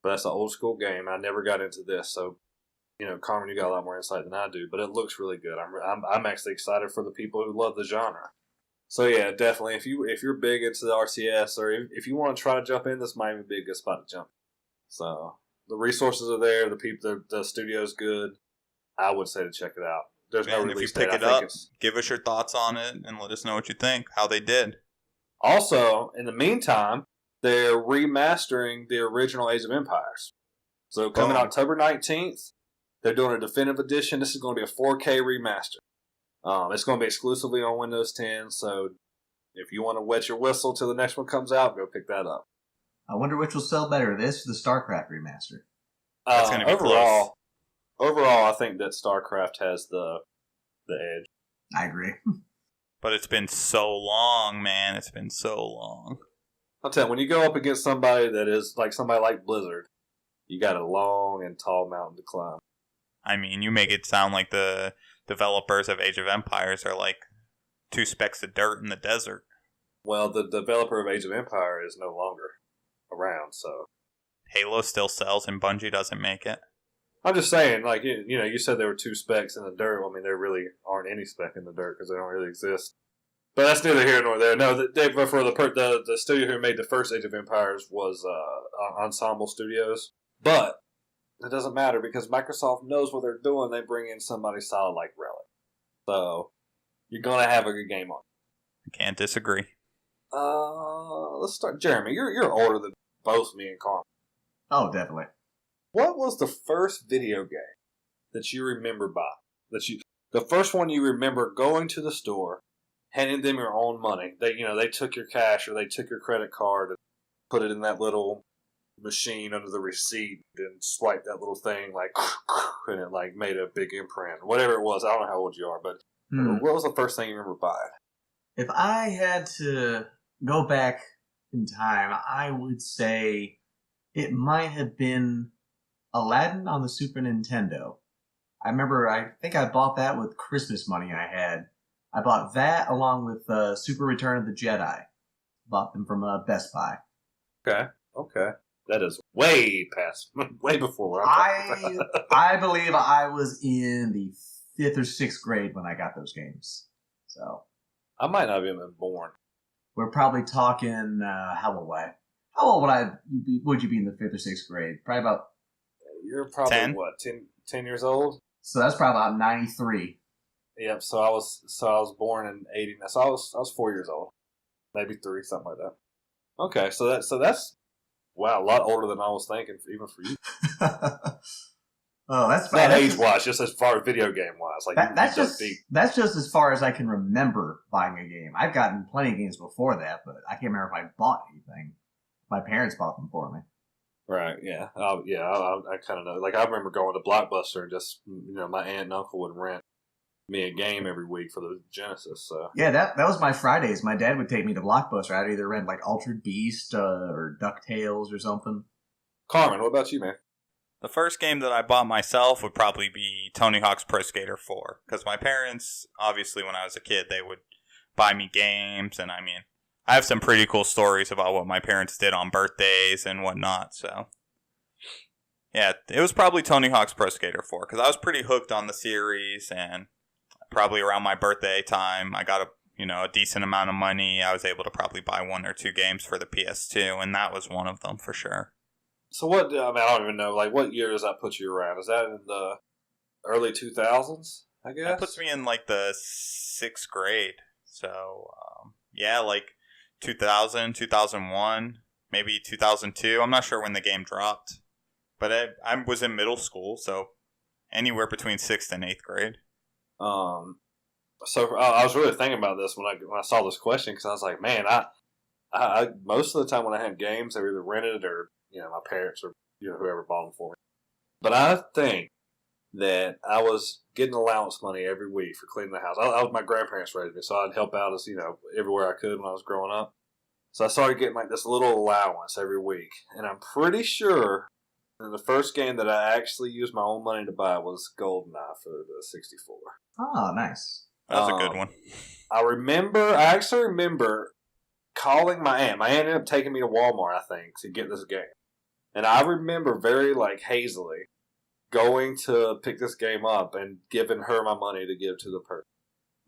But that's an old school game. I never got into this. So, Carmen, you got a lot more insight than I do. But it looks really good. I'm actually excited for the people who love the genre. So, yeah, definitely. If you're big into the RTS, or if you want to try to jump in, this might even be a good spot to jump. So, the resources are there. The studio's good. I would say to check it out. There's no release date. If you pick it up, give us your thoughts on it and let us know what you think, how they did. Also, in the meantime, they're remastering the original Age of Empires. So coming October 19th, they're doing a definitive edition. This is going to be a 4K remaster. It's going to be exclusively on Windows 10, so if you want to wet your whistle till the next one comes out, go pick that up. I wonder which will sell better, this or the StarCraft remaster. That's going to be close. Overall, I think that StarCraft has the edge. I agree. But it's been so long, man. It's been so long. I'll tell you, when you go up against somebody that is somebody like Blizzard, you got a long and tall mountain to climb. You make it sound like the developers of Age of Empires are like 2 specks of dirt in the desert. Well, the developer of Age of Empire is no longer around, so... Halo still sells and Bungie doesn't make it. I'm just saying, you said there were 2 specks in the dirt. There really aren't any speck in the dirt because they don't really exist. But that's neither here nor there. No, the studio who made the first Age of Empires was Ensemble Studios. But it doesn't matter because Microsoft knows what they're doing. They bring in somebody solid like Relic. So you're going to have a good game on. I can't disagree. Let's start. Jeremy, you're older than both me and Carl. Oh, definitely. What was the first video game that you remember the first one you remember going to the store, handing them your own money? They took your cash or they took your credit card and put it in that little machine under the receipt and swiped that little thing and it made a big imprint. Whatever it was, I don't know how old you are, but what was the first thing you remember buying? If I had to go back in time, I would say it might have been Aladdin on the Super Nintendo. I think I bought that with Christmas money I had. I bought that along with Super Return of the Jedi. Bought them from Best Buy. Okay. That is way before where I'm talking about. I believe I was in the 5th or 6th grade when I got those games. So I might not have even been born. We're probably talking, how old would you be in the 5th or 6th grade? Probably about... You're probably, 10? 10 years old? So that's probably about 93. Yep, so I was born in 80. So I was 4 years old. Maybe 3, something like that. Okay, so that's, wow, a lot older than I was thinking, even for you. Oh, that's not age-wise, just as far as video game-wise. That's just as far as I can remember buying a game. I've gotten plenty of games before that, but I can't remember if I bought anything. My parents bought them for me. Right, yeah. I kind of know. I remember going to Blockbuster and just, my aunt and uncle would rent me a game every week for the Genesis. So yeah, that was my Fridays. My dad would take me to Blockbuster. I'd either rent Altered Beast or DuckTales or something. Carmen, what about you, man? The first game that I bought myself would probably be Tony Hawk's Pro Skater 4. Because my parents, obviously, when I was a kid, they would buy me games. And, I have some pretty cool stories about what my parents did on birthdays and whatnot. So, yeah, it was probably Tony Hawk's Pro Skater 4. Because I was pretty hooked on the series. And probably around my birthday time, I got a decent amount of money. I was able to probably buy 1 or 2 games for the PS2. And that was one of them for sure. So I don't even know, what year does that put you around? Is that in the early 2000s, I guess? That puts me in, the 6th grade. So, 2000, 2001, maybe 2002. I'm not sure when the game dropped. But I was in middle school, so anywhere between 6th and 8th grade. So I was really thinking about this when I saw this question, because I was like, man, I most of the time when I had games, they were either rented or my parents or whoever bought them for me. But I think that I was getting allowance money every week for cleaning the house. My grandparents raised me, so I'd help out as everywhere I could when I was growing up. So I started getting this little allowance every week, and I'm pretty sure that the first game that I actually used my own money to buy was GoldenEye for the 64. Oh, nice. That was a good one. I actually remember calling my aunt. My aunt ended up taking me to Walmart, I think, to get this game. And I remember very, hazily going to pick this game up and giving her my money to give to the person.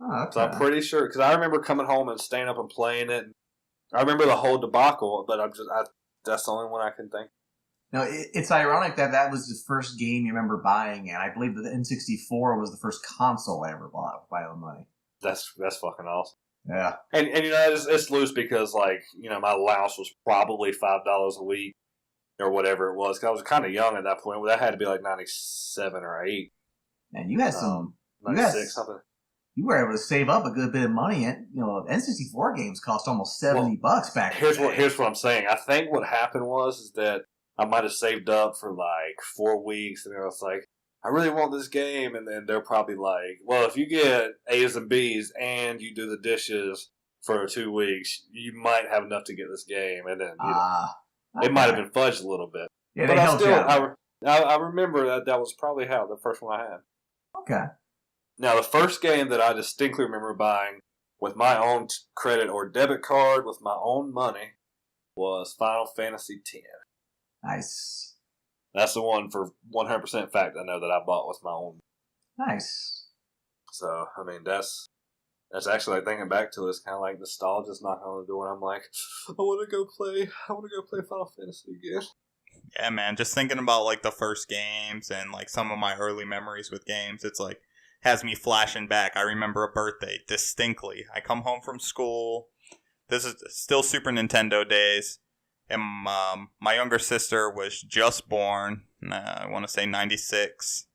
Oh, okay. So I'm pretty sure, because I remember coming home and staying up and playing it. I remember the whole debacle, but that's the only one I can think. No, it's ironic that was the first game you remember buying, and I believe that the N64 was the first console I ever bought with my own money. That's fucking awesome. Yeah. And it's loose because, my allowance was probably $5 a week or whatever it was. 'Cause I was kind of young at that point. That had to be 97 or 8. And you had 96, something. You were able to save up a good bit of money. And, N64 games cost almost $70 back then. Here's what I'm saying. I think what happened is that I might have saved up for 4 weeks, and I was like, I really want this game, and then they're probably like, well, if you get A's and B's and you do the dishes for 2 weeks, you might have enough to get this game, and then it might have been fudged a little bit. Yeah, but I remember that was probably the first one I had. Okay. Now, the first game that I distinctly remember buying with my own credit or debit card with my own money was Final Fantasy X. Nice. That's the one for 100% fact I know that I bought with my own. Nice. So, that's That's actually, like, thinking back to it, it's kind of like nostalgia's knocking on the door, and I'm like, I want to go play Final Fantasy again. Yeah, man, just thinking about, like, the first games and, like, some of my early memories with games, it's, like, has me flashing back. I remember a birthday distinctly. I come home from school. This is still Super Nintendo days. And my younger sister was just born, I want to say 96.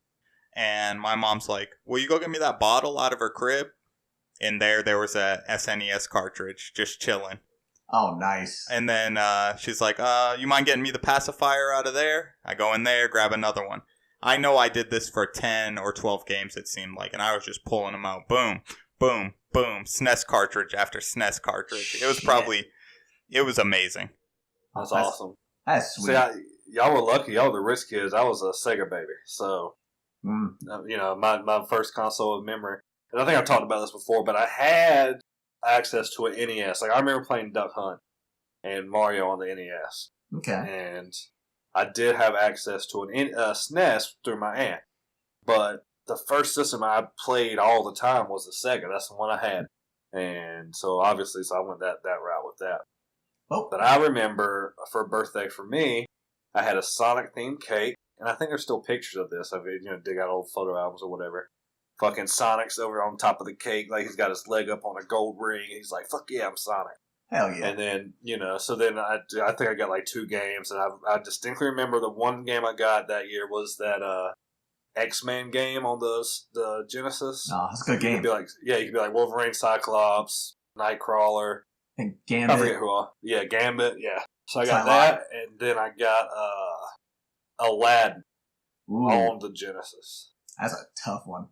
And my mom's like, will you go get me that bottle out of her crib? In there was a SNES cartridge just chilling. Oh, nice. And then she's like, you mind getting me the pacifier out of there? I go in there, grab another one. I know I did this for 10 or 12 games, it seemed like, and I was just pulling them out. Boom, boom, boom. SNES cartridge after SNES cartridge. It was amazing. That's awesome. That's sweet. See, y'all were lucky. Y'all were the rich kids. I was a Sega baby. So, my first console of memory. And I think I've talked about this before, but I had access to an NES. Like, I remember playing Duck Hunt and Mario on the NES. Okay. And I did have access to an SNES through my aunt. But the first system I played all the time was the Sega. That's the one I had. And so, obviously, I went that route with that. Oh. But I remember, for a birthday for me, I had a Sonic-themed cake. And I think there's still pictures of this. I've dig out old photo albums or whatever. Fucking Sonic's over on top of the cake, like he's got his leg up on a gold ring. And he's like, fuck yeah, I'm Sonic. Hell yeah. And then, so then I think I got like 2 games. And I distinctly remember the one game I got that year was that X-Men game on the Genesis. Oh, that's a good game. You could be like Wolverine, Cyclops, Nightcrawler. And Gambit. I forget who else. Yeah, Gambit, yeah. So I got that, and then I got Aladdin on the Genesis. That's a tough one.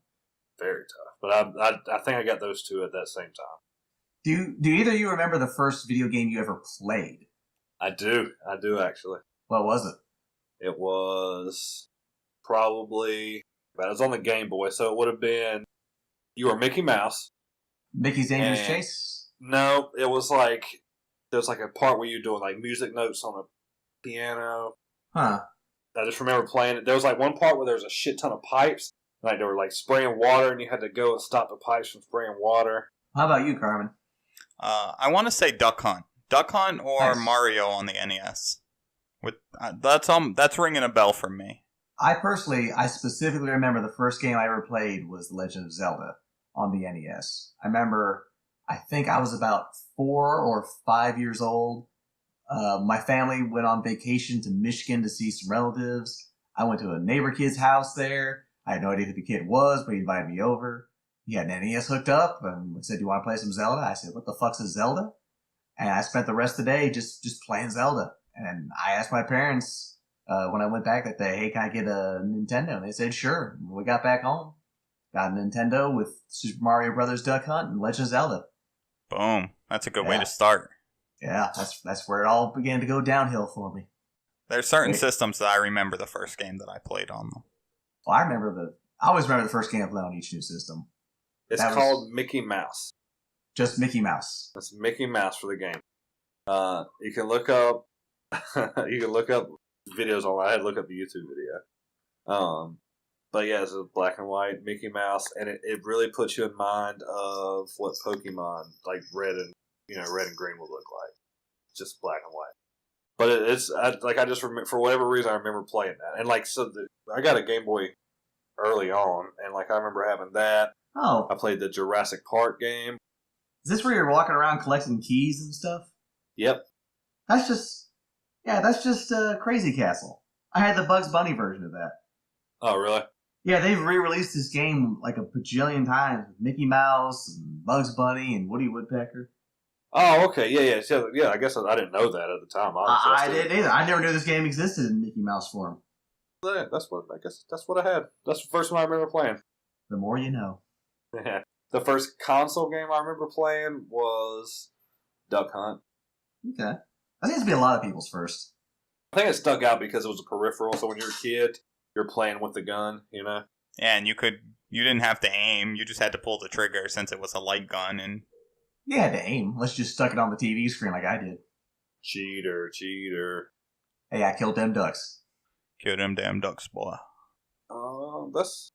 Very tough. But I think I got those 2 at that same time. Do either of you remember the first video game you ever played? I do actually. What was it? It was probably, but it was on the Game Boy, so it would have been, you were Mickey Mouse. Mickey's Dangerous Chase? No, it was like, there's like a part where you're doing like music notes on a piano. Huh. I just remember playing it. There was like one part where there was a shit ton of pipes. Like they were like spraying water and you had to go and stop the pipes from spraying water. How about you, Carmen? I want to say Duck Hunt. Duck Hunt or Nice. Mario on the NES. That's ringing a bell for me. I specifically remember the first game I ever played was The Legend of Zelda on the NES. I think I was about 4 or 5 years old. My family went on vacation to Michigan to see some relatives. I went to a neighbor kid's house there. I had no idea who the kid was, but he invited me over. He had an NES hooked up and said, do you want to play some Zelda? I said, what the fuck's a Zelda? And I spent the rest of the day just playing Zelda. And I asked my parents when I went back that day, hey, can I get a Nintendo? And they said, sure. When we got back home, got a Nintendo with Super Mario Brothers Duck Hunt and Legend of Zelda. Boom. That's a good way to start. Yeah, that's where it all began to go downhill for me. There's certain systems that I remember the first game that I played on them. Well, I always remember the first game I played on each new system. It's called Mickey Mouse. Just Mickey Mouse. It's Mickey Mouse for the game. You can look up videos online. I had to look up the YouTube video. But yeah, it's a black and white Mickey Mouse, and it really puts you in mind of what Pokemon, like red and green would look like. Just black and white. But I just remember, for whatever reason, I remember playing that. And I got a Game Boy early on, and I remember having that. Oh. I played the Jurassic Park game. Is this where you're walking around collecting keys and stuff? Yep. That's just Crazy Castle. I had the Bugs Bunny version of that. Oh, really? Yeah, they've re-released this game like a bajillion times with Mickey Mouse and Bugs Bunny and Woody Woodpecker. Oh, okay, yeah. So, yeah, I guess I didn't know that at the time. I didn't either. I never knew this game existed in Mickey Mouse form. That's what I had. That's the first one I remember playing. The more you know. The first console game I remember playing was Duck Hunt. Okay. I think it's be a lot of people's first. I think it stuck out because it was a peripheral, so when you're a kid, you're playing with the gun, Yeah, and you didn't have to aim, you just had to pull the trigger since it was a light gun, and... You had to aim, unless you just stuck it on the TV screen like I did. Cheater. Hey, I killed them ducks. Kill them damn ducks, boy. That's